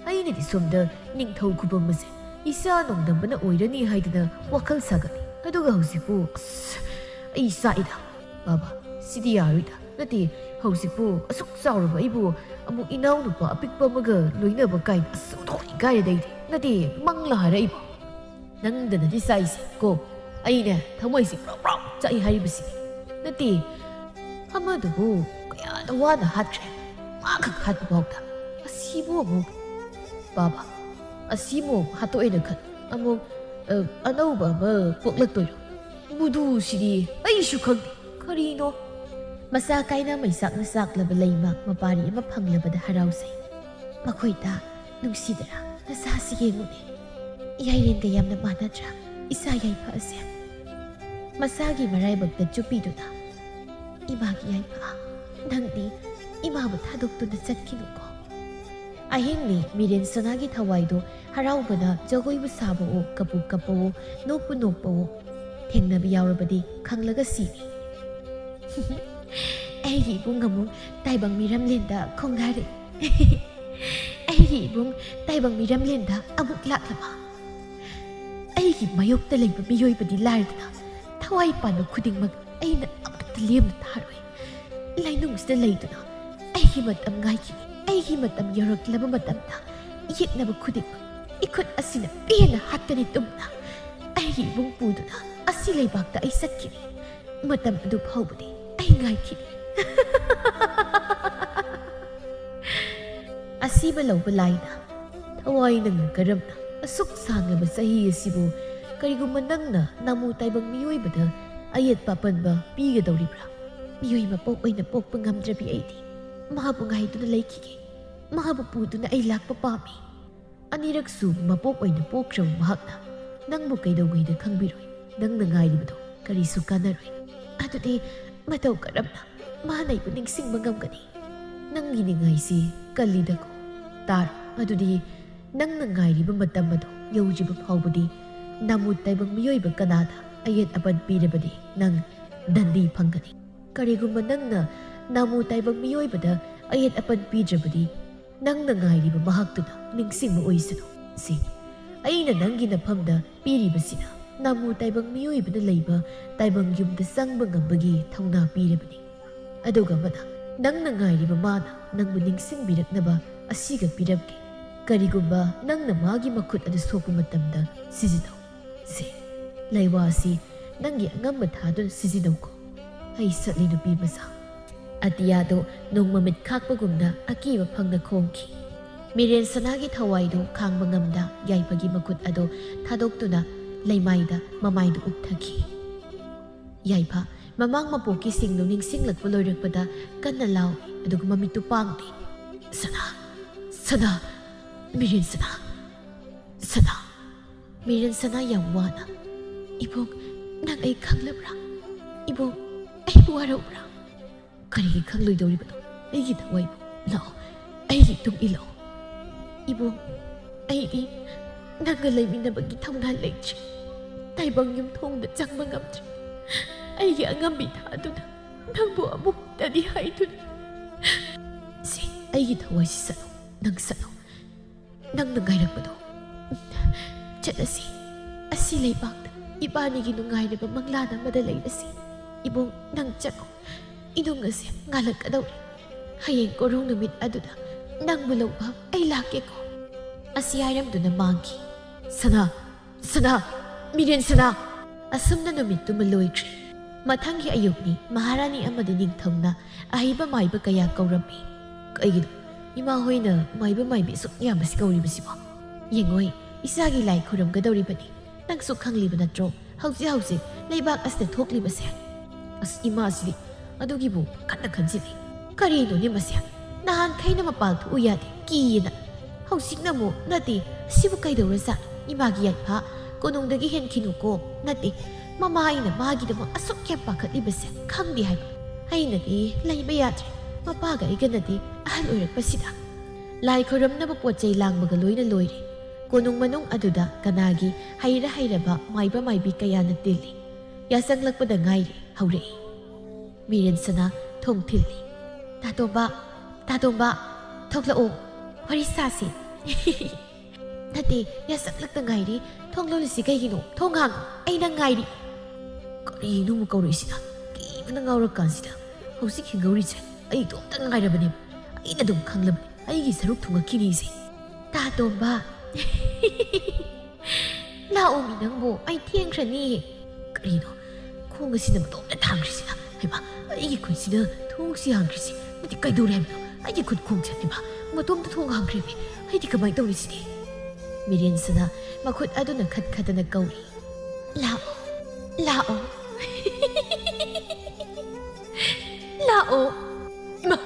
ꯑꯩꯅꯗꯤ ꯁꯣꯝꯗ ꯅꯤꯡꯊꯧ ꯈꯨꯕꯝ ꯑꯁꯦ ꯏꯆꯥ ꯅꯣꯡꯗꯝꯕꯅ ꯑꯣꯏꯔꯅꯤ ꯍꯥꯏꯗꯅ ꯋꯥꯈꯜ ꯁꯥꯒꯠꯂꯤ꯫ ꯑꯗꯨꯒ ꯍꯧꯖꯤꯛꯄꯨ ꯑꯁ, ꯑꯩ ꯆꯥꯛꯏꯗ꯫ ꯕꯥꯕꯥ, ꯁꯤꯗꯤ ꯌꯥꯔꯣꯏꯗ꯫ ꯅꯠꯇꯦ, ꯍꯧꯖꯤꯛꯄꯨ ꯑꯁꯨꯛ ꯆꯥꯎꯔꯕ ꯑꯩꯕꯨ ꯑꯃꯨꯛ ꯏꯅꯥꯎꯅꯨꯄꯥ ꯑꯄꯤꯛꯄ ꯑꯃꯒ ꯂꯣꯏꯅꯕ ꯀꯥꯏꯅ ꯑꯁ ꯑꯣꯟꯊꯣꯛꯅ ꯏꯀꯥꯏꯔꯦꯗ ꯑꯩꯗꯤ꯫ ꯅꯠꯇꯦ, ꯃꯪꯂꯥ ꯍꯥꯏꯔꯛꯏꯕꯣ? ꯅꯪꯗꯅꯗꯤ ꯆꯥꯏꯁꯦ ꯀꯣ ꯑꯩꯅꯦ ꯊꯃꯣꯏꯁꯤ ꯄ꯭ꯔꯣꯛ ꯄ꯭ꯔꯣꯛ ꯆꯥꯛꯏ ꯍꯥꯏꯔꯤꯕꯁꯤꯅꯤ ꯅꯠꯇꯦ ꯑꯃꯗꯨꯕꯨ ꯀꯌꯥꯗ ꯋꯥꯅ ꯍꯥꯠꯈ꯭ꯔꯦ ꯃꯥꯈꯛ ꯍꯥꯠꯄ ꯐꯥꯎꯗ ꯑꯁꯤꯕꯨ ꯑꯃꯨꯛ ꯕꯥꯕꯥ ꯑꯁꯤꯃꯨꯛ ꯍꯥꯠꯇꯣꯛꯑꯦꯅ ꯈꯟ ꯑꯃꯨꯛ ꯑꯅꯧꯕ ꯑꯃ ꯄꯣꯛꯂꯛꯇꯣꯏꯔꯣ ꯃꯗꯨꯁꯤꯗꯤ ꯑꯩꯁꯨ ꯈꯪꯗꯦ ꯀꯔꯤꯅꯣ ꯃꯆꯥ ꯀꯥꯏꯅ ꯃꯩꯁꯥꯛꯅ ꯆꯥꯛꯂꯕ ꯂꯩꯃ ꯃꯄꯥꯔꯤ ꯑꯃ ꯐꯪꯂꯕꯗ ꯍꯔꯥꯎꯖꯩ ꯃꯈꯣꯏꯗ ꯅꯨꯡꯁꯤꯗꯔꯥ ꯅꯆꯥꯁꯤ ꯌꯦꯡꯉꯨꯅꯦ ꯌꯥꯏꯔꯦꯟꯒ ꯌꯥꯝꯅ ꯃꯥꯟꯅꯗ꯭ꯔꯥ ꯏꯆꯥ ꯌꯥꯏꯐ ꯑꯁꯦ ꯃꯁꯥꯒꯤ ꯃꯔꯥꯏꯕꯛꯇ ꯆꯨꯞꯄꯤꯗꯨꯅ 이마기 얇아 ꯅꯪꯗꯤ 이마ꯕꯨ ꯊꯥꯗꯣꯛꯇꯨꯅ ꯆꯠꯈꯤꯅꯨꯀꯣ ꯑꯍꯤꯡꯅꯤ ꯃꯤꯔꯦꯟ ꯁꯅꯥꯒꯤ ꯊꯋꯥꯏꯗꯣ ꯍꯔꯥꯎꯕꯅ ꯖꯒꯣꯏꯕꯨ ꯁꯥꯕꯑꯣ ꯀꯞꯄꯨ ꯀꯞꯄꯑꯣ ꯅꯣꯛꯄꯨ ꯅꯣꯛꯄꯑꯣ ꯊꯦꯡꯅꯕ ꯌꯥꯎꯔꯕꯗꯤ ꯈꯪꯂꯒ ꯁꯤꯅꯤ ꯑꯩꯒꯤ ꯏꯕꯨꯡ ꯑꯃꯨꯛ ꯇꯥꯏꯕꯪ ꯃꯤꯔꯝꯂꯦꯟꯗ ꯈꯣꯡꯗꯥꯔꯦ ꯑꯩꯒꯤ ꯏꯕꯨꯡ ꯇꯥꯏꯕꯪ ꯃꯤꯔꯝꯂꯦꯟꯗ ꯑꯃꯨꯛ ꯂꯥꯛꯂꯕ ꯑꯩꯒꯤ ꯃꯥꯌꯣꯛꯇ ꯂꯩꯕ ꯃꯤꯑꯣꯏꯕꯗꯤ ꯂꯥꯏꯔꯗꯅ ꯊꯋꯥꯏ ꯄꯥꯟꯕ ꯈꯨꯗꯤꯡꯃꯛ ꯑꯩꯅ ꯑꯃꯠꯇ ꯂꯦꯝꯅ ꯊꯥꯔꯣꯏ ꯂꯩꯅꯨꯡꯁꯤꯗ ꯂꯩꯗꯨꯅ ꯑꯩꯒꯤ ꯃꯇꯝ ꯉꯥꯏꯈꯤꯅꯤ ꯑꯩꯒꯤ ꯃꯇꯝ ꯌꯧꯔꯛꯂꯕ ꯃꯇꯝꯗ ꯌꯦꯛꯅꯕ ꯈꯨꯗꯤꯡꯃꯛ ꯏꯈꯨꯠ ꯑꯁꯤꯅ ꯄꯦꯟꯅ ꯍꯥꯠꯀꯅꯤ ꯇꯨꯝꯅ ꯑꯩꯒꯤ ꯏꯕꯨꯡ ꯄꯨꯗꯨꯅ ꯑꯁꯤ ꯂꯩꯕꯥꯛꯇ ꯑꯩ ꯆꯠꯈꯤꯅꯤ ꯃꯇꯝ ꯑꯗꯨ ꯐꯥꯎꯕꯗꯤ ꯑꯩ ꯉꯥꯏꯈꯤꯅꯤ ꯑꯁꯤꯕ ꯂꯧꯕ ꯂꯥꯏꯅ ꯊꯋꯥꯏ ꯅꯪꯅ ꯀꯔꯝꯅ ꯑꯁꯨꯛ ꯁꯥꯡꯂꯕ ꯆꯍꯤ ꯑꯁꯤꯕꯨ ꯀꯔꯤꯒꯨꯝꯕ ꯅꯪꯅ ꯅꯥꯃꯨ ꯇꯥꯏꯕꯪ ꯃꯤꯑꯣꯏꯕꯗ ꯑꯌꯦꯠꯄ ꯑꯄꯟꯕ ꯄꯤꯒꯗꯧꯔꯤꯕ꯭ꯔꯥ ꯃꯤꯑꯣꯏ ꯃꯄꯣꯛ ꯑꯣꯏꯅ ꯄꯣꯛꯄ ꯉꯝꯗ꯭ꯔꯕꯤ ꯑꯩꯗꯤ ꯃꯍꯥꯛꯄꯨ ꯉꯥꯏꯗꯨꯅ ꯂꯩꯈꯤꯒꯦ ꯃꯍꯥꯛꯄꯨ ꯄꯨꯗꯨꯅ ꯑꯩ ꯂꯥꯛꯄ ꯄꯥꯝꯃꯤ ꯑꯅꯤꯔꯛꯁꯨ ꯃꯄꯣꯛ ꯑꯣꯏꯅ ꯄꯣꯛꯈ꯭ꯔꯕ ꯃꯍꯥꯛꯅ ꯅꯪꯕꯨ ꯀꯩꯗꯧꯉꯩꯗ ꯈꯪꯕꯤꯔꯣꯏ ꯅꯪꯅ ꯉꯥꯏꯔꯤꯕꯗꯣ ꯀꯔꯤꯁꯨ ꯀꯥꯟꯅꯔꯣꯏ ꯑꯗꯨꯗꯤ ꯃꯇꯧ ꯀꯔꯝꯅ ꯃꯥꯅ ꯑꯩꯕꯨ ꯅꯤꯡꯁꯤꯡꯕ ꯉꯝꯒꯅꯤ ꯅꯪꯒꯤ ꯅꯤꯡꯉꯥꯏꯁꯤ ꯀꯜꯂꯤꯗꯀꯣ ꯇꯥꯔꯣ ꯑꯗꯨꯗꯤ ꯅꯪꯅ ꯉꯥꯏꯔꯤꯕ ꯃꯇꯝ ꯑꯗꯣ ꯌꯧꯗ꯭ꯔꯤꯕ ꯐꯥꯎꯕꯗꯤ ꯅꯥꯃꯨ ꯇꯥꯏꯕꯪ ꯃꯤꯑꯣꯏꯕ ꯀꯅꯥꯗ ꯑꯌꯦꯠ ꯑꯄꯟ ꯄꯤꯔꯕꯗꯤ ꯅꯪ ꯗꯟꯗꯤ ꯐꯪꯒꯅꯤ ꯀꯔꯤꯒꯨꯝꯕ ꯅꯪꯅ ꯅꯥꯃꯨ ꯇꯥꯏꯕꯪ ꯃꯤꯑꯣꯏꯕꯗ ꯑꯌꯦꯠ ꯑꯄꯟ ꯄꯤꯗ꯭ꯔꯕꯗꯤ ꯅꯪꯅ ꯉꯥꯏꯔꯤꯕ ꯃꯍꯥꯛꯇꯨꯅ ꯅꯤꯡꯁꯤꯡꯕ ꯑꯣꯏꯁꯅꯨ ꯁꯤ ꯑꯩꯅ ꯅꯪꯒꯤ ꯅꯐꯝꯗ ꯄꯤꯔꯤꯕꯁꯤꯅ ꯅꯥꯃꯨ ꯇꯥꯏꯕꯪ ꯃꯤꯑꯣꯏꯕꯅ ꯂꯩꯕ ꯇꯥꯏꯕꯪ ꯌꯨꯝꯗ ꯆꯪꯕ ꯉꯝꯕꯒꯤ ꯊꯧꯅꯥ ꯄꯤꯔꯕꯅꯤ ꯑꯗꯨꯒ ꯑꯃꯅ ꯅꯪꯅ ꯉꯥꯏꯔꯤꯕ ꯃꯥꯅ ꯅꯪꯕꯨ ꯅꯤꯡꯁꯤꯡꯕꯤꯔꯛꯅꯕ ꯑꯁꯤꯒ ꯄꯤꯔꯝꯒꯦ ꯀꯔꯤꯒꯨꯝꯕ ꯅꯪꯅ ꯃꯥꯒꯤ ꯃꯈꯨꯠ ꯑꯗꯨ ꯁꯣꯛꯄ ꯃꯇꯝꯗ ꯁꯤꯖꯤꯟꯅꯧ ꯁꯤ ꯂꯩꯋꯥ ꯑꯁꯤ ꯅꯪꯒꯤ ꯑꯉꯝꯕ ꯊꯥꯗꯨꯅ ꯁꯤꯖꯤꯟꯅꯧꯀꯣ ꯑꯩ ꯁꯠꯂꯤ ꯅꯨꯄꯤ ꯃꯆꯥ ꯑꯇꯤꯌꯥꯗꯣ ꯅꯣꯡꯃꯃꯤꯠ ꯈꯥꯛꯄꯒꯨꯝꯅ ꯑꯀꯤꯕ ꯐꯪꯅ ꯈꯣꯡꯈꯤ ꯃꯤꯔꯦꯟ ꯁꯅꯥꯒꯤ ꯊꯋꯥꯏꯗꯣ ꯈꯥꯡꯕ ꯉꯝꯗ ꯌꯥꯏꯐꯒꯤ ꯃꯈꯨꯠ ꯑꯗꯣ ꯊꯥꯗꯣꯛꯇꯨꯅ ꯂꯩꯃꯥꯏꯗ ꯃꯃꯥꯏꯗꯨ ꯎꯞꯊꯈꯤ ꯌꯥꯏꯐ ꯃꯃꯥꯡ ꯃꯄꯣꯛꯀꯤ ꯁꯤꯡꯗꯨ ꯅꯤꯡꯁꯤꯡꯂꯛꯄ ꯂꯣꯏꯔꯛꯄꯗ ꯀꯟꯅ ꯂꯥꯎꯏ ꯑꯗꯨꯒ ꯃꯃꯤꯠꯇꯨ ꯄꯥꯡꯗꯦ ꯁꯅꯥ ꯁꯅꯥ ꯃꯤꯔꯦꯟ ꯁꯅꯥ ꯁꯅꯥ ꯃꯤꯔꯦꯟ ꯁꯅꯥ ꯌꯥꯝ ꯋꯥꯅ ꯏꯕꯨꯡ ꯅꯪ ꯑꯩ ꯈꯪꯂꯕ꯭ꯔꯥ ꯏꯕꯨꯡ ꯑꯩꯕꯨ ꯋꯥꯔꯧꯕ꯭ꯔꯥ ꯀꯔꯤꯒꯤ ꯈꯪꯂꯣꯏꯗꯧꯔꯤꯕꯅꯣ ꯑꯩꯒꯤ ꯊꯋꯥꯏꯕꯨ ꯂꯥꯛꯑꯣ ꯑꯩꯒꯤ ꯇꯨꯡ ꯏꯜꯂꯛꯑꯣ ꯏꯕꯨꯡ ꯑꯩꯗꯤ ꯅꯪꯒ ꯂꯩꯃꯤꯟꯅꯕꯒꯤ ꯊꯧꯅꯥ ꯂꯩꯇ꯭ꯔꯤ ꯇꯥꯏꯕꯪ ꯌꯨꯝꯊꯣꯡꯗ ꯆꯪꯕ ꯉꯝꯗ꯭ꯔꯤ ꯑꯩꯒꯤ ꯑꯉꯝꯕꯤ ꯊꯥꯗꯨꯅ ꯅꯪꯕꯨ ꯑꯃꯨꯛꯇꯗꯤ ꯍꯥꯏꯗꯨꯅ ꯁꯤ ꯑꯩꯒꯤ ꯊꯋꯥꯏꯁꯤ ꯆꯠꯂꯣ ꯅꯪ ꯆꯠꯂꯣ ꯅꯪꯅ ꯉꯥꯏꯔꯛꯄꯗꯣ ꯆꯠꯂꯁꯤ ꯑꯁꯤ ꯂꯩꯕꯥꯛꯇ ꯏꯕꯥꯅꯤꯒꯤ ꯅꯨꯡꯉꯥꯏꯔꯕ ꯃꯪꯂꯥꯟ ꯑꯃꯗ ꯂꯩꯔꯁꯤ ꯏꯕꯨꯡ ꯅꯪ ꯆꯠꯂꯣ ꯏꯅꯨꯡ ꯑꯁꯦ ꯉꯥꯜꯂꯛꯀꯗꯧꯔꯦ ꯍꯌꯦꯡ ꯀꯣꯔꯧ ꯅꯨꯃꯤꯠ ꯑꯗꯨꯗ ꯅꯪꯕꯨ ꯂꯧꯕ ꯑꯩ ꯂꯥꯛꯀꯦꯀꯣ ꯑꯁꯤ ꯍꯥꯏꯔꯝꯗꯨꯅ ꯃꯥꯡꯈꯤ ꯁꯅꯥ ꯁꯅꯥ ꯃꯤꯔꯦꯟ ꯁꯅꯥ ꯑꯁꯨꯝꯅ ꯅꯨꯃꯤꯠꯇꯨꯃ ꯂꯣꯏꯈ꯭ꯔꯦ ꯃꯊꯪꯒꯤ ꯑꯌꯨꯛꯅꯤ ꯃꯍꯥꯔꯥꯅꯤ ꯑꯃꯗꯤ ꯅꯤꯡꯊꯧꯅ ꯑꯍꯩꯕ ꯃꯥꯏꯕ ꯀꯌꯥ ꯀꯧꯔꯝꯃꯤ ꯀꯩꯒꯤꯅꯣ ꯏꯃꯥ ꯍꯣꯏꯅ ꯃꯥꯏꯕ ꯃꯥꯏꯕꯤ ꯑꯁꯨꯛ ꯌꯥꯝꯕꯁꯤ ꯀꯧꯔꯤꯕꯁꯤꯕꯣ ꯌꯦꯡꯉꯣꯏ ꯏꯆꯥꯒꯤ ꯂꯥꯏ ꯈꯨꯔꯝꯒꯗꯧꯔꯤꯕꯅꯤ ꯅꯪꯁꯨ ꯈꯪꯂꯤꯕ ꯅꯠꯇ꯭ꯔꯣ ꯍꯧꯖꯤꯛ ꯂꯩꯕꯥꯛ ꯑꯁꯤꯗ ꯊꯣꯛꯂꯤꯕꯁꯦ ꯑꯁ ꯏꯃꯥꯁꯤꯗꯤ ꯑꯗꯨꯒꯤꯕꯨ ꯀꯟꯅ ꯈꯟꯖꯤꯜꯂꯤ ꯀꯔꯤꯅꯣꯅꯦ ꯃꯁꯦ ꯅꯍꯥꯟꯈꯩꯅ ꯃꯄꯥꯜ ꯊꯣꯛꯎ ꯌꯥꯗꯦ ꯀꯤꯌꯦꯅ ꯍꯧꯖꯤꯛꯅ ꯑꯃꯨꯛ ꯅꯠꯇꯦ ꯁꯤꯕꯨ ꯀꯩꯗꯧꯔꯖꯥꯠꯅꯣ ꯏꯃꯥꯒꯤ ꯌꯥꯏꯐ ꯀꯣꯅꯨꯡꯗꯒꯤ ꯍꯦꯟꯈꯤꯅꯨꯀꯣ ꯅꯠꯇꯦ ꯃꯃꯥ ꯑꯩꯅ ꯃꯥꯒꯤꯗꯃꯛ ꯑꯁꯨꯛ ꯌꯥꯝ ꯄꯥꯈꯠꯂꯤꯕꯁꯦ ꯈꯪꯗꯦ ꯍꯥꯏꯕ ꯑꯩꯅꯗꯤ ꯂꯩꯕ ꯌꯥꯗ꯭ꯔꯦ ꯃꯄꯥꯒ ꯑꯩꯒꯅꯗꯤ ꯑꯍꯜ ꯑꯣꯏꯔꯛꯄꯁꯤꯗ ꯂꯥꯏ ꯈꯣꯏꯔꯝꯅꯕ ꯄꯣꯠ ꯆꯩ ꯂꯥꯡꯕꯒ ꯂꯣꯏꯅ ꯂꯣꯏꯔꯦ ꯀꯣꯅꯨꯡ ꯃꯅꯨꯡ ꯑꯗꯨꯗ ꯀꯅꯥꯒꯤ ꯍꯩꯔꯕ ꯃꯥꯏꯕ ꯃꯥꯏꯕꯤ ꯀꯌꯥꯅ ꯇꯤꯜꯂꯤ ꯌꯥꯆꯪꯂꯛꯄꯗ ꯉꯥꯏꯔꯦ ꯍꯧꯔꯛꯏ ꯃꯤꯔꯦꯟ ꯁꯅꯥ ꯊꯣꯡ ꯊꯤꯜꯂꯤ ꯇꯥꯇꯣꯝꯕ ꯊꯣꯛꯂꯛꯑꯣ ꯋꯥꯔꯤ ꯁꯥꯁꯤ ꯅꯠꯇꯦ ꯌꯥꯆꯪꯂꯛꯇ ꯉꯥꯏꯔꯤ ꯊꯣꯡ ꯂꯣꯜꯂꯤꯁꯤ ꯀꯩꯒꯤꯅꯣ ꯊꯣꯡ ꯍꯥꯡꯉꯣ ꯑꯩ ꯅꯪ ꯉꯥꯏꯔꯤ ꯀꯔꯤꯅꯣ ꯑꯃꯨꯛ ꯀꯧꯔꯛꯏꯁꯤꯅ ꯀꯤꯕꯅ ꯉꯥꯎꯔꯀꯥꯟꯁꯤꯗ ꯍꯧꯖꯤꯛ ꯍꯤꯡꯍꯧꯔꯤꯁꯦ ꯑꯩ ꯏꯇꯣꯝꯇ ꯉꯥꯏꯔꯕꯅꯦꯕ ꯑꯩꯅ ꯑꯗꯨꯝ ꯈꯪꯂꯕꯅꯤ ꯑꯩꯒꯤ ꯁꯔꯨꯛ ꯊꯨꯡꯉꯛꯈꯤꯅꯤꯁꯦ ꯇꯥꯇꯣꯝꯕ ꯂꯥꯛꯑꯣ ꯃꯤ ꯅꯪꯕꯨ ꯑꯩ ꯊꯦꯡꯈ꯭ꯔꯅꯤ ꯀꯔꯤꯅꯣ ꯈꯣꯡ ꯑꯁꯤꯅ ꯃꯇꯣꯝꯇ ꯊꯥꯡꯈ꯭ꯔꯤꯁꯤꯅ ꯍꯩꯃꯥ ꯑꯩꯒꯤ ꯈꯨꯠꯁꯤꯅ ꯊꯣꯡꯁꯤ ꯍꯥꯡꯈ꯭ꯔꯤꯁꯤ ꯃꯗꯤ ꯀꯩꯗꯧꯔꯦ ꯍꯥꯏꯕꯅꯣ ꯑꯩꯒꯤ ꯈꯨꯠ ꯈꯣꯡꯁꯦ ꯍꯩꯃꯥ ꯃꯇꯣꯝꯇ ꯊꯣꯡ ꯍꯥꯡꯈ꯭ꯔꯤꯃꯤ ꯑꯩꯗꯤ ꯀꯃꯥꯏꯅ ꯇꯧꯔꯤꯁꯤꯗꯤ ꯃꯤꯔꯦꯟꯁꯅ ꯃꯈꯨꯠ ꯑꯗꯨꯅ ꯈꯠꯈꯠꯇꯅ ꯀꯧꯔꯤ ꯂꯥꯛꯑꯣ ꯂꯥꯛꯑꯣ ꯂꯥꯛꯑꯣ ꯏꯃꯥ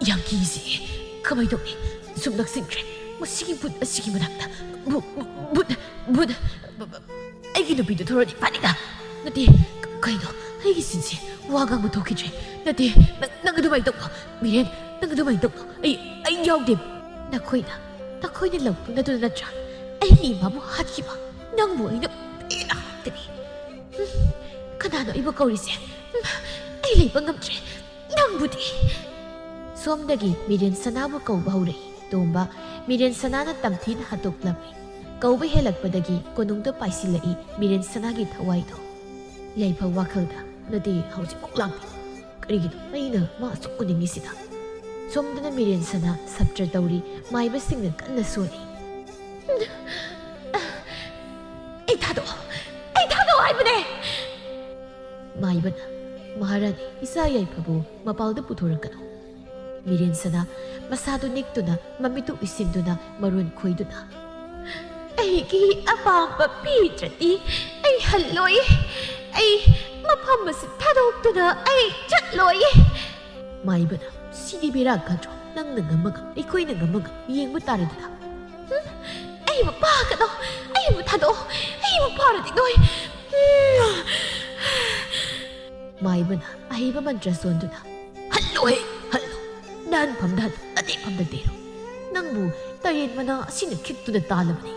ꯌꯥꯝ ꯀꯤꯁꯤ ꯀꯃꯥꯏꯅ ꯇꯧꯅꯤ ꯁꯨꯝ ꯅꯛꯁꯤꯟꯈ꯭ꯔꯦ ꯃꯁꯤꯒꯤ ꯕꯨꯠ ꯑꯁꯤꯒꯤ ꯃꯅꯥꯛꯇ ꯕꯨꯠ ꯑꯩꯒꯤ ꯅꯨꯄꯤꯗꯨ ꯊꯣꯔꯛꯑꯗꯤ ꯐꯅꯤꯗ ꯅꯠꯇꯦ ꯀꯩꯅꯣ ꯑꯩꯒꯤ ꯁꯤꯟꯁꯦ ꯋꯥ ꯉꯥꯡꯕ ꯊꯣꯛꯈꯤꯗ꯭ꯔꯦ ꯅꯠꯇꯦ ꯅꯪ ꯑꯗꯨꯃꯥꯏꯅ ꯇꯧꯅꯣ ꯃꯤꯔꯦꯟ ꯅꯪ ꯑꯗꯨꯃꯥꯏꯅ ꯇꯧꯅꯣ ꯑꯩ ꯌꯥꯎꯗꯦ ꯅꯈꯣꯏꯅ ꯂꯧꯇꯨꯅꯗꯨꯅ ꯅꯠꯇ꯭ꯔꯥ ꯑꯩꯒꯤ ꯏꯃꯥꯕꯨ ꯍꯥꯠꯈꯤꯕ ꯅꯪꯕꯨ ꯑꯩꯅ ꯄꯦꯟꯅ ꯍꯥꯠꯀꯅꯤ ꯀꯅꯥꯅꯣ ꯑꯩꯕꯨ ꯀꯧꯔꯤꯁꯦ ꯑꯩ ꯂꯩꯕ ꯉꯝꯗ꯭ꯔꯦ ꯅꯪꯕꯨꯗꯤ ꯁꯣꯝꯗꯒꯤ ꯃꯤꯔꯦꯟ ꯁꯅꯥꯕꯨ ꯀꯧꯕ ꯍꯧꯔꯛꯏ ꯇꯣꯝꯕ ꯃꯤꯔꯦꯟ ꯁꯅꯥꯅ ꯇꯝꯊꯤꯅ ꯍꯥꯠꯇꯣꯛꯂꯝꯃꯤ ꯀꯧꯕ ꯍꯦꯜꯂꯛꯄꯗꯒꯤ ꯀꯣꯅꯨꯡꯗ ꯄꯥꯏꯁꯤꯜꯂꯛꯏ ꯃꯤꯔꯦꯟ ꯁꯅꯥꯒꯤ ꯊꯋꯥꯏꯗꯣ ꯌꯥꯏꯐ ꯋꯥꯈꯜꯗ ꯅꯠꯇꯦ ꯍꯧꯖꯤꯛꯐꯥꯎ ꯂꯥꯛꯇꯦ ꯀꯔꯤꯒꯤꯅꯣ ꯑꯩꯅ ꯃꯥ ꯑꯁꯨꯛ ꯎꯅꯤꯡꯉꯤꯁꯤꯗ ꯁꯣꯝꯗꯅ ꯃꯤꯔꯦꯟ ꯁꯅꯥ ꯁꯞꯇ꯭ꯔ ꯇꯧꯔꯤ ꯃꯥꯏꯕꯁꯤꯡꯅ ꯀꯟꯅ ꯁꯣꯜꯂꯤ ꯑꯩ ꯊꯥꯗꯣꯛꯑꯣ ꯍꯥꯏꯕꯅꯦ ꯃꯥꯏꯕꯅ ꯃꯍꯥꯔꯥꯅꯤ ꯏꯆꯥ ꯌꯥꯏꯐꯕꯨ ꯃꯄꯥꯜꯗ ꯄꯨꯊꯣꯔꯛꯀꯅꯨ ꯃꯤꯔꯦꯟ ꯁꯅꯥ ꯃꯁꯥꯗꯨ ꯅꯤꯛꯇꯨꯅ ꯃꯃꯤꯠꯇꯨ ꯎꯏꯁꯤꯟꯗꯨꯅ ꯃꯔꯣꯟ ꯈꯣꯏꯗꯨꯅ ꯑꯩꯒꯤ ꯑꯄꯥꯝꯕ ꯄꯤꯗ꯭ꯔꯗꯤ ꯑꯩ ꯍꯜꯂꯣꯏ ꯑꯩ ꯃꯐꯝ ꯑꯁꯤ ꯊꯥꯗꯣꯛꯇꯨꯅ ꯑꯩ ꯆꯠꯂꯣꯏ ꯃꯥꯏꯕꯅ ꯁꯤꯗꯤ ꯕꯦꯔꯥ ꯀꯥꯗ꯭ꯔꯣ ꯅꯪꯅ ꯉꯝꯃꯒ ꯑꯩꯈꯣꯏꯅ ꯉꯝꯃꯒ ꯌꯦꯡꯕ ꯇꯥꯔꯦꯗꯅ ꯑꯩꯕꯨ ꯐꯥꯒꯅꯣ ꯑꯩꯕꯨ ꯊꯥꯗꯣꯛꯑꯣ ꯑꯩꯕꯨ ꯐꯥꯔꯗꯤ ꯅꯣꯏ ꯃꯥꯏꯕꯅ ꯑꯍꯩꯕ ꯃꯟꯇ꯭ꯔ ꯁꯣꯟꯗꯨꯅ ꯍꯜꯂꯣ ꯅꯥꯟꯐꯝꯗ ꯑꯇꯦꯛꯐꯝꯗ ꯇꯦꯔꯣ ꯅꯪꯕꯨ ꯇꯔꯦꯠ ꯃꯅꯥ ꯑꯁꯤꯅ ꯈꯤꯛꯇꯨꯅ ꯇꯥꯜꯂꯕꯅꯤ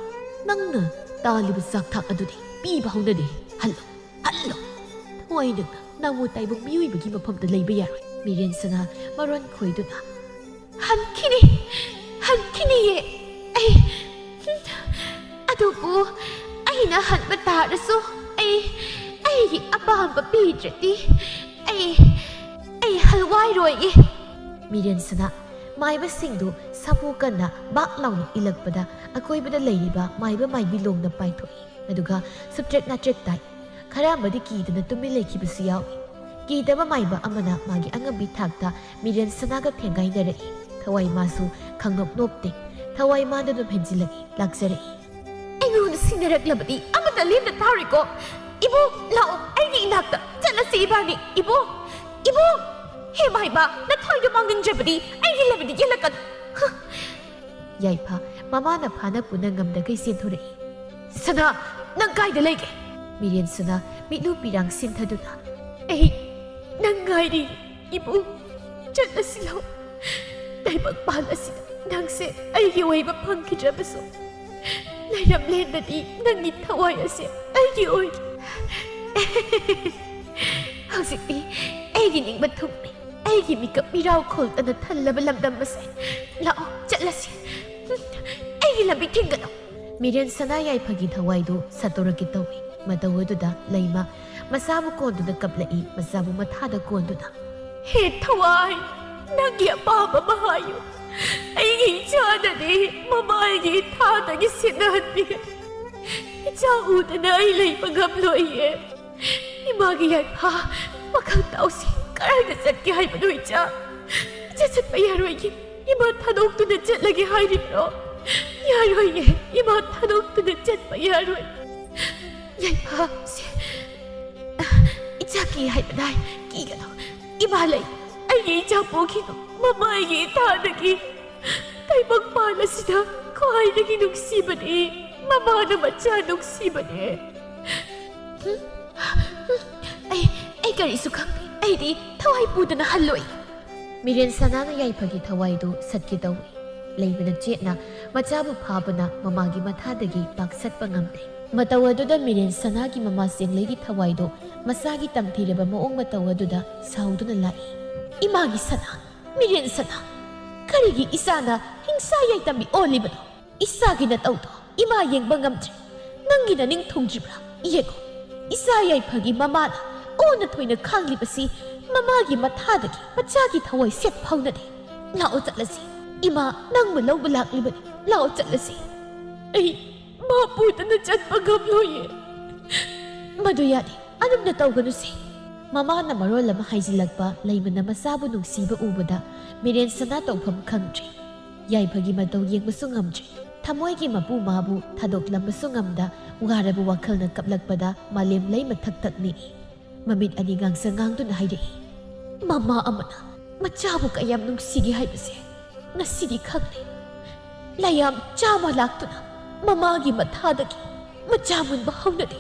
ꯅꯪꯅ ꯇꯥꯜꯂꯤꯕ ꯆꯥꯛꯊꯥꯛ ꯑꯗꯨꯗꯤ ꯄꯤꯕ ꯍꯧꯅꯗꯦ ꯍꯜꯂꯣ ꯊꯋꯥꯏꯅ ꯅꯪꯕꯨ ꯇꯥꯏꯕ ꯃꯤꯑꯣꯏꯕꯒꯤ ꯃꯐꯝꯗ ꯂꯩꯕ ꯌꯥꯔꯣꯏ ꯃꯤꯔꯦꯟ ꯁꯅꯥ ꯃꯔꯣꯟ ꯈꯣꯏꯗꯨꯅ ꯍꯟꯈꯤꯅꯤꯌꯦ ꯑꯩ ꯑꯗꯨꯕꯨ ꯑꯩꯅ ꯍꯟꯕ ꯇꯥꯔꯁꯨ ꯑꯩꯒꯤ ꯑꯄꯥꯝꯕ ꯄꯤꯗ꯭ꯔꯗꯤ ꯑꯩ ꯍꯜꯋꯥꯏꯔꯣꯏ ꯃꯤꯔꯦꯟ ꯁꯅꯥ ꯃꯥꯏꯕꯁꯤꯡꯗꯨ ꯁꯥꯐꯨ ꯀꯟꯅ ꯕꯥꯛ ꯂꯥꯎꯅ ꯏꯜꯂꯛꯄꯗ ꯑꯀꯣꯏꯕꯗ ꯂꯩꯔꯤꯕ ꯃꯥꯏꯕ ꯃꯥꯏꯕꯤ ꯂꯣꯡꯅ ꯄꯥꯏꯊꯣꯛꯏ ꯑꯗꯨꯒ ꯁꯨꯞꯇ꯭ꯔꯦꯛ ꯅꯥꯇ꯭ꯔꯦꯛ ꯇꯥꯏ ꯈꯔ ꯑꯃꯗꯤ ꯀꯤꯗꯨꯅ ꯇꯨꯃꯤꯟ ꯂꯩꯈꯤꯕꯁꯨ ꯌꯥꯎꯏ ꯀꯤꯗꯕ ꯃꯥꯏꯕ ꯑꯃꯅ ꯃꯥꯒꯤ ꯑꯉꯝꯕꯤ ꯊꯥꯛꯇ ꯃꯤꯔꯦꯟ ꯁꯅꯥꯒ ꯊꯦꯡꯒꯥꯏꯅꯔꯛꯏ ꯊꯋꯥꯏ ꯃꯥꯁꯨ ꯈꯪꯅꯣꯞ ꯅꯣꯞꯇꯦ ꯊꯋꯥꯏ ꯃꯥꯗ ꯑꯗꯨꯝ ꯍꯦꯟꯖꯤꯜꯂꯛꯏ ꯂꯥꯛꯆꯔꯛꯏ ꯑꯩꯉꯣꯟꯗ ꯁꯤꯟꯅꯔꯛꯂꯕꯗꯤ ꯑꯃꯇ ꯂꯦꯝꯅ ꯊꯥꯔꯣꯏꯀꯣ ꯏꯕꯣ ꯂꯥꯛꯑꯣ ꯑꯩꯒꯤ ꯏꯅꯥꯛꯇ ꯆꯠꯂꯁꯤ ꯏꯕꯥꯅꯤ ꯏꯕꯣ ꯍꯦ ꯃꯥꯏꯕ ꯅꯊꯣꯏꯗꯣ ꯃꯥꯡꯅꯤꯡꯗ꯭ꯔꯕꯗꯤ ꯑꯩꯒꯤ ꯂꯩꯕꯗꯤ ꯌꯦꯜꯂꯛꯀꯅꯨ ꯌꯥꯏꯐ ꯃꯃꯥꯅ ꯐꯥꯅ ꯄꯨꯅ ꯉꯝꯗꯈꯩ ꯆꯦꯟꯊꯣꯔꯛꯏ ꯁꯅꯥ ꯅꯪ ꯀꯥꯏꯗ ꯂꯩꯒꯦ ꯃꯤꯔꯦꯟ ꯁꯅꯥ ꯃꯤꯠꯂꯨ ꯄꯤꯔꯥꯡ ꯁꯤꯟꯊꯗꯨꯅ ꯑꯩ ꯅꯪ ꯉꯥꯏꯔꯤ ꯏꯕꯨ ꯆꯠꯂꯁꯤ ꯂꯥꯎ ꯇꯥꯏꯕꯪꯄꯥꯟ ꯑꯁꯤꯗ ꯅꯪꯁꯦ ꯑꯩꯒꯤ ꯑꯣꯏꯕ ꯐꯪꯈꯤꯗ꯭ꯔꯕꯁꯨ ꯂꯩꯔꯝꯂꯦꯟꯗꯗꯤ ꯅꯪꯒꯤ ꯊꯋꯥꯏ ꯑꯁꯦ ꯑꯩꯒꯤ ꯑꯣꯏꯔꯤ ꯍꯧꯖꯤꯛꯇꯤ ꯑꯩꯒꯤ ꯅꯤꯡꯕ ꯊꯨꯡꯅꯤ ꯑꯩꯒꯤ ꯃꯤꯀꯞ ꯃꯤꯔꯥꯎ ꯈꯣꯜꯇꯅ ꯊꯜꯂꯕ ꯂꯝꯗꯝ ꯑꯁꯦ ꯂꯥꯛꯑꯣ ꯆꯠꯂꯁꯤ ꯑꯩꯒꯤ ꯂꯝꯕꯤ ꯊꯤꯡꯒꯅꯨ ꯃꯤꯔꯦꯟ ꯁꯅꯥ ꯌꯥꯏꯐꯒꯤ ꯊꯋꯥꯏꯗꯨ ꯁꯠꯇꯣꯔꯛꯀꯦ ꯇꯧꯏ ꯃꯇꯧ ꯑꯗꯨꯗ ꯂꯩꯃ ꯃꯆꯥꯕꯨ ꯀꯣꯟꯗꯨꯅ ꯀꯞꯂꯛꯏ ꯃꯆꯥꯕꯨ ꯃꯊꯥꯗ ꯀꯣꯟꯗꯨꯅ ꯍꯦ ꯊꯋꯥꯏ ꯅꯪꯒꯤ ꯑꯄꯥꯝꯕ ꯑꯃ ꯍꯥꯏꯌꯨ ꯑꯩꯒꯤ ꯏꯆꯥꯗꯗꯤ ꯃꯃꯥꯏꯒꯤ ꯊꯥꯗꯒꯤ ꯁꯤꯟꯅꯍꯟꯕꯤꯒꯅꯤ ꯏꯆꯥ ꯎꯗꯅ ꯑꯩ ꯂꯩꯕ ꯉꯝꯂꯣꯏꯌꯦ 이마기 얇아 와카우타오시 까라이나 짰게 하이바노 이자 잣잣바 야로이기 이마 타독두는 잣라게 하이리브로 야로이게 이마 타독두는 잣바 야로이 얇아 세 이자기 하이바나이 끼가노 이마라이 아이게 이자 보기노 마마이게 타득이 타이박 말라시다 과이르기 녹시바니 마마나 마차 녹시바니 ai karisu khangde aidi thawai pudana halloi miren sanana yaipagi thawaidu satki dawi leibana chetna machabu phabana mamagi mathadagi paksatpa ngamde matawaduda miren sanagi mama senglegi thawaidu masagi tamthireba moong matawaduda sauduna lai imagi sana miren sana karigi isana hingsa yaitami olibano isagi na tawdo ima yengba ngamdre nangina ning thongjibra yego isa yaipagi mamana 오늘 토이는 강리버시 마마기 마타드기 마차기 타워이 셋 파우나데 라오 짤라시 이마 낭무 러브 락리버니 라오 짤라시 에이 마 ꯄꯨꯗꯅ ꯆꯠꯄ ꯉꯝꯂꯣꯏꯌꯦ ꯃꯗꯨ ꯌꯥꯗꯦ ꯑꯗꯨꯝꯅ ꯇꯧꯒꯅꯨꯁꯦ ꯃꯃꯥꯅ ꯃꯔꯣꯜ ꯑꯃ ꯍꯥꯏꯖꯤꯜꯂꯛꯄ ꯂꯩꯃꯅ ꯃꯆꯥꯕꯨ ꯅꯨꯡꯁꯤꯕ ꯎꯕꯗ ꯃꯤꯔꯦꯟ ꯁꯅꯥ ꯇꯧꯐꯝ ꯈꯪꯗ꯭ꯔꯦ ꯌꯥꯏꯐꯒꯤ ꯃꯇꯧ ꯌꯦꯡꯕꯁꯨ ꯉꯝꯗ꯭ꯔꯦ ꯊꯃꯣꯏꯒꯤ ꯃꯄꯨ ꯃꯥꯕꯨ ꯊꯥꯗꯣꯛꯂꯝꯕꯁꯨ ꯉꯝꯗ ꯋꯥꯔꯕ ꯋꯥꯈꯜꯅ ꯀꯞꯂꯛꯄꯗ ꯃꯥꯂꯦꯝ ꯂꯩꯃ ꯊꯛ ꯊꯛ ꯅꯤꯛꯏ ꯃꯃꯤꯠ ꯑꯅꯤ ꯉꯥꯡꯁꯪ ꯉꯥꯡꯗꯨꯅ ꯍꯥꯏꯔꯛꯏ ꯃꯃꯥ ꯑꯃꯅ ꯃꯆꯥꯕꯨ ꯀꯌꯥꯝ ꯅꯨꯡꯁꯤꯒꯦ ꯍꯥꯏꯕꯁꯦ ꯉꯁꯤꯗꯤ ꯈꯪꯂꯦ ꯂꯥꯌꯥꯝ ꯆꯥꯝꯃ ꯂꯥꯛꯇꯨꯅ ꯃꯃꯥꯒꯤ ꯃꯊꯥꯗꯒꯤ ꯃꯆꯥ ꯃꯨꯟꯕ ꯍꯧꯅꯗꯦ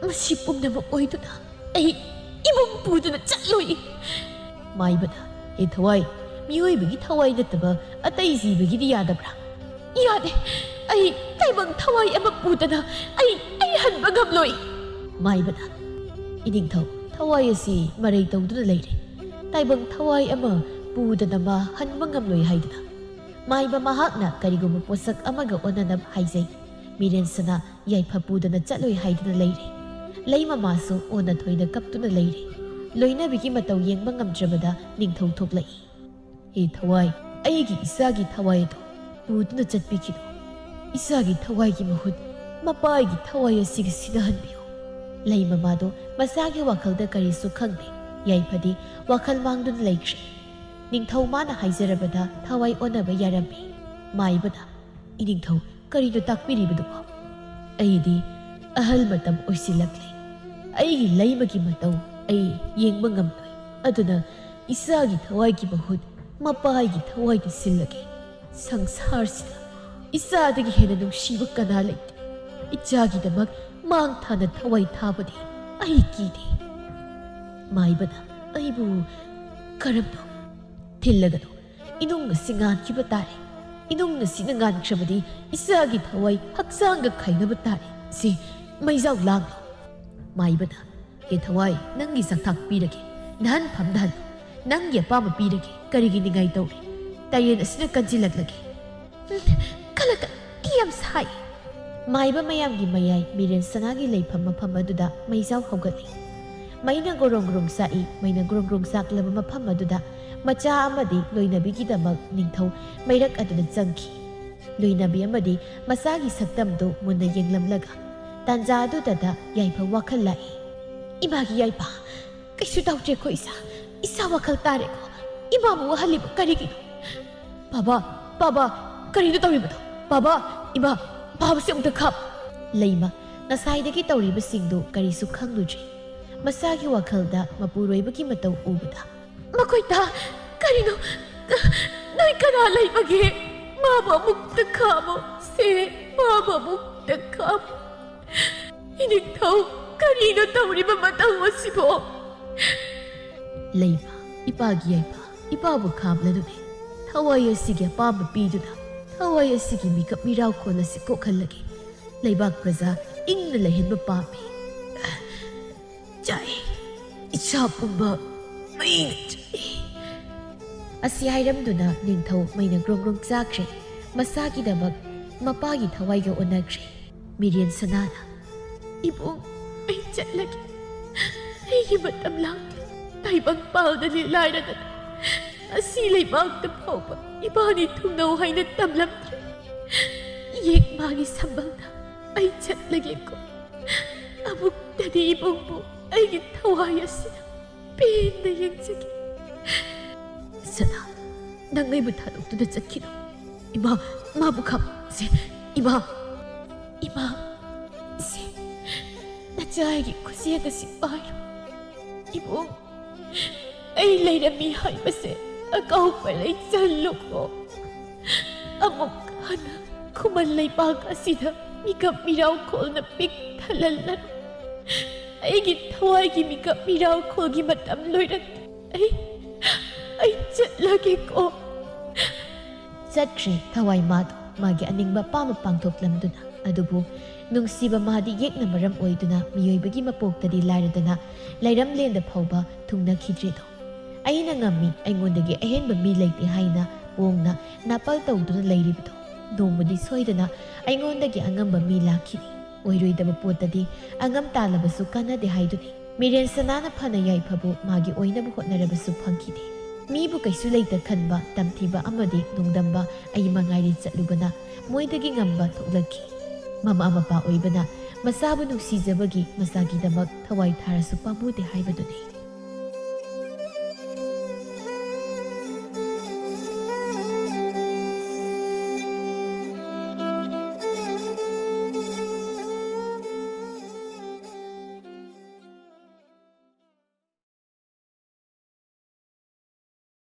ꯃꯁꯤ ꯄꯨꯝꯅꯃꯛ ꯑꯣꯏꯗꯨꯅ ꯑꯩ ꯏꯃꯨꯡ ꯄꯨꯗꯨꯅ ꯆꯠꯂꯣꯏ ꯃꯥꯏꯕꯅ ꯍꯦ ꯊꯋꯥꯏ ꯃꯤꯑꯣꯏꯕꯒꯤ ꯊꯋꯥꯏ ꯅꯠꯇꯕ ꯑꯇꯩ ꯖꯤꯕꯒꯤꯗꯤ ꯌꯥꯗꯕ꯭ꯔꯥ ꯌꯥꯗꯦ ꯑꯩ ꯇꯥꯏꯕꯪ ꯊꯋꯥꯏ ꯑꯃ ꯄꯨꯗꯅ ꯑꯩ ꯍꯟꯕ ꯉꯝꯂꯣꯏ ꯃꯥꯏꯕꯅ ꯏꯅꯤꯡꯊꯧ ꯊꯋꯥꯏ ꯑꯁꯤ ꯃꯔꯩ ꯇꯧꯗꯨꯅ ꯂꯩꯔꯦ ꯇꯥꯏꯕꯪ ꯊꯋꯥꯏ ꯑꯃ ꯄꯨꯗꯅ ꯃꯥ ꯍꯟꯕ ꯉꯝꯂꯣꯏ ꯍꯥꯏꯗꯨꯅ ꯃꯥꯏꯕ ꯃꯍꯥꯛꯅ ꯀꯔꯤꯒꯨꯝꯕ ꯄꯣꯠꯁꯛ ꯑꯃꯒ ꯑꯣꯟꯅꯅꯕ ꯍꯥꯏꯖꯩ ꯃꯤꯔꯦꯟꯁꯅ ꯌꯥꯏꯐ ꯄꯨꯗꯅ ꯆꯠꯂꯣꯏ ꯍꯥꯏꯗꯨꯅ ꯂꯩꯔꯦ ꯂꯩ ꯃꯃꯥꯁꯨ ꯑꯣꯟꯅ ꯊꯣꯏꯅ ꯀꯞꯇꯨꯅ ꯂꯩꯔꯦ ꯂꯣꯏꯅꯕꯤꯒꯤ ꯃꯇꯧ ꯌꯦꯡꯕ ꯉꯝꯗ꯭ꯔꯕꯗ ꯅꯤꯡꯊꯧ ꯊꯣꯛꯂꯛꯏ ꯍꯦ ꯊꯋꯥꯏ ꯑꯩꯒꯤ ꯏꯆꯥꯒꯤ ꯊꯋꯥꯏ ꯑꯗꯨ ꯄꯨꯗꯨꯅ ꯆꯠꯄꯤꯈꯤꯅꯨ ꯏꯆꯥꯒꯤ ꯊꯋꯥꯏꯒꯤ ꯃꯍꯨꯠ ꯃꯄꯥꯒꯤ ꯊꯋꯥꯏ ꯑꯁꯤꯒ ꯁꯤꯟꯅꯍꯟꯕꯤꯌꯨ ꯂꯩ ꯃꯃꯥꯗꯣ ꯃꯆꯥꯒꯤ ꯋꯥꯈꯜꯗ ꯀꯔꯤꯁꯨ ꯈꯪꯗꯦ ꯌꯥꯏꯐꯗꯤ ꯋꯥꯈꯜ ꯃꯥꯡꯗꯨꯅ ꯂꯩꯈ꯭ꯔꯦ ꯅꯤꯡꯊꯧ ꯃꯥꯅ ꯍꯥꯏꯖꯔꯕꯗ ꯊꯋꯥꯏ ꯑꯣꯟꯅꯕ ꯌꯥꯔꯝꯃꯤ ꯃꯥꯏꯕꯅ ꯏꯅꯤꯡꯊꯧ ꯀꯔꯤꯅꯣ ꯇꯥꯛꯄꯤꯔꯤꯕꯗꯨꯕꯣ ꯑꯩꯗꯤ ꯑꯍꯜ ꯃꯇꯝ ꯑꯣꯏꯁꯤꯜꯂꯛꯂꯦ ꯑꯩꯒꯤ ꯂꯩꯃꯒꯤ ꯃꯇꯧ ꯑꯩ ꯌꯦꯡꯕ ꯉꯝꯂꯣꯏ ꯑꯗꯨꯅ ꯏꯆꯥꯒꯤ ꯊꯋꯥꯏꯒꯤ ꯃꯍꯨꯠ ꯃꯄꯥꯒꯤ ꯊꯋꯥꯏꯗ ꯁꯤꯜꯂꯒꯦ ꯁꯪꯁꯥꯔꯁꯤꯗ ꯏꯆꯥꯗꯒꯤ ꯍꯦꯟꯅ ꯅꯨꯡꯁꯤꯕ ꯀꯅꯥ ꯂꯩꯇꯦ ꯏꯆꯥꯒꯤꯗꯃꯛ ꯃꯥꯡ ꯊꯥꯅ ꯊꯋꯥꯏ ꯊꯥꯕꯗꯤ ꯑꯩ ꯀꯤꯗꯦ ꯃꯥꯏꯕꯅ ꯑꯩꯕꯨ ꯀꯔꯝꯅ ꯊꯤꯜꯂꯒꯅꯣ ꯏꯅꯨꯡ ꯑꯁꯤ ꯉꯥꯟꯈꯤꯕ ꯇꯥꯔꯦ ꯏꯅꯨꯡ ꯑꯁꯤꯅ ꯉꯥꯟꯈ꯭ꯔꯕꯗꯤ ꯏꯆꯥꯒꯤ ꯊꯋꯥꯏ ꯍꯛꯆꯥꯡꯒ ꯈꯥꯏꯅꯕ ꯇꯥꯔꯦ ꯁꯤ ꯃꯩꯖꯥꯎ ꯂꯥꯡꯂꯣ ꯃꯥꯏꯕꯅ ꯍꯦ ꯊꯋꯥꯏ ꯅꯪꯒꯤ ꯆꯥꯛꯊꯥꯛ ꯄꯤꯔꯒꯦ ꯅꯍꯥꯟ ꯐꯝꯗꯍꯜꯂꯨ ꯅꯪꯒꯤ ꯑꯄꯥꯝꯕ ꯄꯤꯔꯒꯦ ꯀꯔꯤꯒꯤ ꯅꯤꯡꯉꯥꯏ ꯇꯧꯔꯤ ꯇꯥꯏꯔꯦꯟ ꯑꯁꯤꯅ ꯀꯟꯁꯤꯜꯂꯛꯂꯒꯦ ꯀꯂꯛ ꯌꯥꯝ ꯁꯥꯏ ꯃꯥꯏꯕ ꯃꯌꯥꯝꯒꯤ ꯃꯌꯥꯏ ꯃꯤꯔꯦꯟ ꯁꯅꯥꯒꯤ ꯂꯩꯐꯝ ꯃꯐꯝ ꯑꯗꯨꯗ ꯃꯩꯖꯥꯎ ꯍꯧꯒꯠꯂꯤ ꯃꯩꯅ ꯒꯣꯔꯣꯡ ꯒꯣꯔꯣꯡ ꯆꯥꯛꯏ ꯃꯩꯅ ꯒꯣꯔꯣꯡ ꯒꯣꯔꯣꯡ ꯆꯥꯛꯂꯕ ꯃꯐꯝ ꯑꯗꯨꯗ ꯃꯆꯥ ꯑꯃꯗꯤ ꯂꯣꯏꯅꯕꯤꯒꯤꯗꯃꯛ ꯅꯤꯡꯊꯧ ꯃꯩꯔꯛ ꯑꯗꯨꯗ ꯆꯪꯈꯤ ꯂꯣꯏꯅꯕꯤ ꯑꯃꯗꯤ ꯃꯆꯥꯒꯤ ꯁꯛꯇꯝꯗꯨ ꯃꯨꯟꯅ ꯌꯦꯡꯂꯝꯂꯒ ꯇꯥꯟꯖꯥ ꯑꯗꯨꯗ ꯌꯥꯏꯐ ꯋꯥꯈꯜ ꯂꯥꯛꯏ ꯏꯃꯥꯒꯤ ꯌꯥꯏꯐ ꯀꯩꯁꯨ ꯇꯧꯗ꯭ꯔꯦꯀꯣ ꯏꯆꯥ ꯋꯥꯈꯜ ꯇꯥꯔꯦꯀꯣ ꯏꯃꯥꯕꯨ ꯋꯥꯍꯜꯂꯤꯕ ꯀꯔꯤꯒꯤꯅꯣ ꯕꯥꯕꯥ ꯀꯔꯤꯅꯣ ꯇꯧꯔꯤꯕꯗꯣ ꯕꯥꯕꯥ ꯏꯃꯥ ꯕꯥꯕꯥꯁꯦ ꯑꯃꯨꯛꯇ ꯈꯥꯞ ꯂꯩꯃ ꯉꯁꯥꯏꯗꯒꯤ ꯇꯧꯔꯤꯕꯁꯤꯡꯗꯨ ꯀꯔꯤꯁꯨ ꯈꯪꯂꯨꯗ꯭ꯔꯤ ꯃꯆꯥꯒꯤ ꯋꯥꯈꯜꯗ ꯃꯄꯨꯔꯣꯏꯕꯒꯤ ꯃꯇꯧ ꯎꯕꯗ ꯃꯈꯣꯏꯗ ꯀꯔꯤꯅꯣ ꯅꯣꯏ ꯀꯅꯥ ꯂꯩꯕꯒꯦ ꯃꯥꯕꯨ ꯑꯃꯨꯛꯇ ꯈꯥꯝꯃꯣ ꯁꯦ ꯃꯥꯕꯨ ꯑꯃꯨꯛꯇ ꯈꯥꯝꯃꯣ ꯏꯅꯤꯡꯊꯧ ꯀꯔꯤꯅꯣ ꯇꯧꯔꯤꯕ ꯃꯇꯧ ꯑꯁꯤꯕꯣ ꯂꯩꯃ ꯏꯄꯥꯒꯤ ꯌꯥꯏꯐ ꯏꯄꯥꯕꯨ ꯈꯥꯝꯂꯗꯨꯅꯦ ꯊꯋꯥꯏ ꯑꯁꯤꯒꯤ ꯑꯄꯥꯝꯕ ꯄꯤꯗꯨꯅ ꯊꯋꯥꯏ ꯑꯁꯤꯒꯤ ꯃꯤꯀꯞ ꯃꯤꯔꯥꯎꯈꯣꯜ ꯑꯁꯤ ꯀꯣꯛꯍꯜꯂꯒꯦ ꯂꯩꯕꯥꯛ प्रजा ꯏꯪꯅ ꯂꯩꯍꯟꯕ ꯄꯥꯝꯃꯤ ꯆꯥꯏ ꯏꯆꯥ ꯄꯨꯝꯕ ꯃꯩꯅ ꯆꯥꯏ ꯑꯁꯤ ꯍꯥꯏꯔꯝꯗꯨꯅ ꯅꯤꯡꯊꯧ ꯃꯩꯅ ꯒ꯭ꯔꯣꯡ ꯒ꯭ꯔꯣꯡ ꯆꯥꯈ꯭ꯔꯦ ꯃꯁꯥꯒꯤꯗꯃꯛ ꯃꯄꯥꯒꯤ ꯊꯋꯥꯏꯒ ꯑꯣꯟꯅꯈ꯭ꯔꯦ ꯃꯤꯔꯦꯟ ꯁꯅꯥꯅ ꯏꯕꯨꯡ ꯑꯩ ꯆꯠꯂꯒꯦ ꯑꯩꯒꯤ ꯃꯇꯝ ꯂꯥꯛꯂꯦ ꯇꯥꯏꯕꯪ ꯄꯥꯜꯗꯅꯤ ꯂꯥꯏꯔꯗꯅ ꯑꯁꯤ ꯂꯩꯕꯥꯛꯇ ꯐꯥꯎꯕ ꯏꯕꯥꯅꯤ ꯊꯨꯡꯅꯧ ꯍꯥꯏꯅ ꯇꯝꯂꯝꯗ꯭ꯔꯦ ꯌꯦꯛ ꯃꯥꯒꯤ ꯁꯝꯕꯜꯗ ꯑꯩ ꯆꯠꯂꯒꯦꯀꯣ ꯑꯃꯨꯛꯇꯗꯤ ꯏꯕꯨꯡꯕꯨ ꯑꯩꯒꯤ ꯊꯋꯥꯏ ꯑꯁꯤꯅ ꯄꯦꯟꯅ ꯌꯦꯡꯖꯒꯦ ꯁꯅꯥ ꯅꯪ ꯑꯩꯕꯨ ꯊꯥꯗꯣꯛꯇꯨꯅ ꯆꯠꯈꯤꯅꯨ ꯃꯥꯕꯨ ꯈꯥꯝꯁꯦ ꯏꯃꯥ ꯁꯦ ꯅꯆꯥꯒꯤ ꯈꯨꯠꯁꯦꯛ ꯑꯁꯤ ꯄꯥꯏꯔꯣ 이봉 ꯑꯩ ꯂꯩꯔꯝꯃꯤ ꯍꯥꯏꯕꯁꯦ ꯑꯀꯥꯎꯕ ꯂꯩꯆꯜꯂꯨꯀꯣ ꯑꯃꯨꯛ ꯍꯟꯅ ꯈꯨꯃꯟ ꯂꯩꯕꯥꯛ ꯑꯁꯤꯗ ꯃꯤꯀꯞ ꯃꯤꯔꯥꯎꯈꯣꯜꯅ ꯄꯤꯛ ꯊꯜꯍꯜꯂꯅꯨ ꯑꯩꯒꯤ ꯊꯋꯥꯏꯒꯤ ꯃꯤꯀꯞ ꯃꯤꯔꯥꯎꯈꯣꯜꯒꯤ ꯃꯇꯝ ꯂꯣꯏꯔꯛꯇꯦ ꯑꯩ ꯆꯠꯂꯒꯦꯀꯣ ꯆꯠꯈ꯭ꯔꯦ ꯊꯋꯥꯏ ꯃꯥꯗꯣ ꯃꯥꯒꯤ ꯑꯅꯤꯡꯕ ꯑꯄꯥꯝꯕ ꯄꯥꯡꯊꯣꯛꯂꯝꯗꯨꯅ ꯑꯗꯨꯕꯨ ꯅꯨꯡꯁꯤꯕ ꯃꯥꯗꯤ ꯌꯦꯛꯅ ꯃꯔꯝ ꯑꯣꯏꯗꯨꯅ ꯃꯤꯑꯣꯏꯕꯒꯤ ꯃꯄꯣꯛꯇꯗꯤ ꯂꯥꯏꯔꯗꯅ ꯂꯩꯔꯝꯂꯦꯟꯗ ꯐꯥꯎꯕ ꯊꯨꯡꯅꯈꯤꯗ꯭ꯔꯦꯗꯣ ꯑꯩꯅ ꯉꯝꯃꯤ ꯑꯩꯉꯣꯟꯗꯒꯤ ꯑꯍꯦꯟꯕ ꯃꯤ ꯂꯩꯇꯦ ꯍꯥꯏꯅ ꯄꯣꯡꯅ ꯅꯥꯄꯜ ꯇꯧꯗꯨꯅ ꯂꯩꯔꯤꯕꯗꯣ ꯅꯣꯡꯃꯗꯤ ꯁꯣꯏꯗꯅ ꯑꯩꯉꯣꯟꯗꯒꯤ ꯑꯉꯝꯕ ꯃꯤ ꯂꯥꯛꯈꯤꯅꯤ ꯑꯣꯏꯔꯣꯏꯗꯕ ꯄꯣꯠꯇꯗꯤ ꯑꯉꯝ ꯇꯥꯜꯂꯕꯁꯨ ꯀꯥꯟꯅꯗꯦ ꯍꯥꯏꯗꯨꯅꯤ ꯃꯤꯔꯦꯟ ꯁꯅꯥꯅ ꯐꯅ ꯌꯥꯏꯐꯕꯨ ꯃꯥꯒꯤ ꯑꯣꯏꯅꯕ ꯍꯣꯠꯅꯔꯕꯁꯨ ꯐꯪꯈꯤꯗꯦ ꯃꯤꯕꯨ ꯀꯩꯁꯨ ꯂꯩꯇ ꯈꯟꯕ ꯇꯝꯊꯤꯕ ꯑꯃꯗꯤ ꯅꯨꯡꯗꯝꯕ ꯑꯩ ꯃꯉꯥꯏꯔꯦ ꯆꯠꯂꯨꯕꯅ ꯃꯣꯏꯗꯒꯤ ꯉꯝꯕ ꯊꯣꯛꯂꯛꯈꯤ ꯃꯃꯥ ꯃꯄꯥ ꯑꯣꯏꯕꯅ ꯃꯆꯥꯕꯨ ꯅꯨꯡꯁꯤꯖꯕꯒꯤ ꯃꯆꯥꯒꯤꯗꯃꯛ ꯊꯋꯥꯏ ꯊꯥꯔꯁꯨ ꯄꯥꯝꯃꯨꯗꯦ ꯍꯥꯏꯕꯗꯨꯅꯤ꯫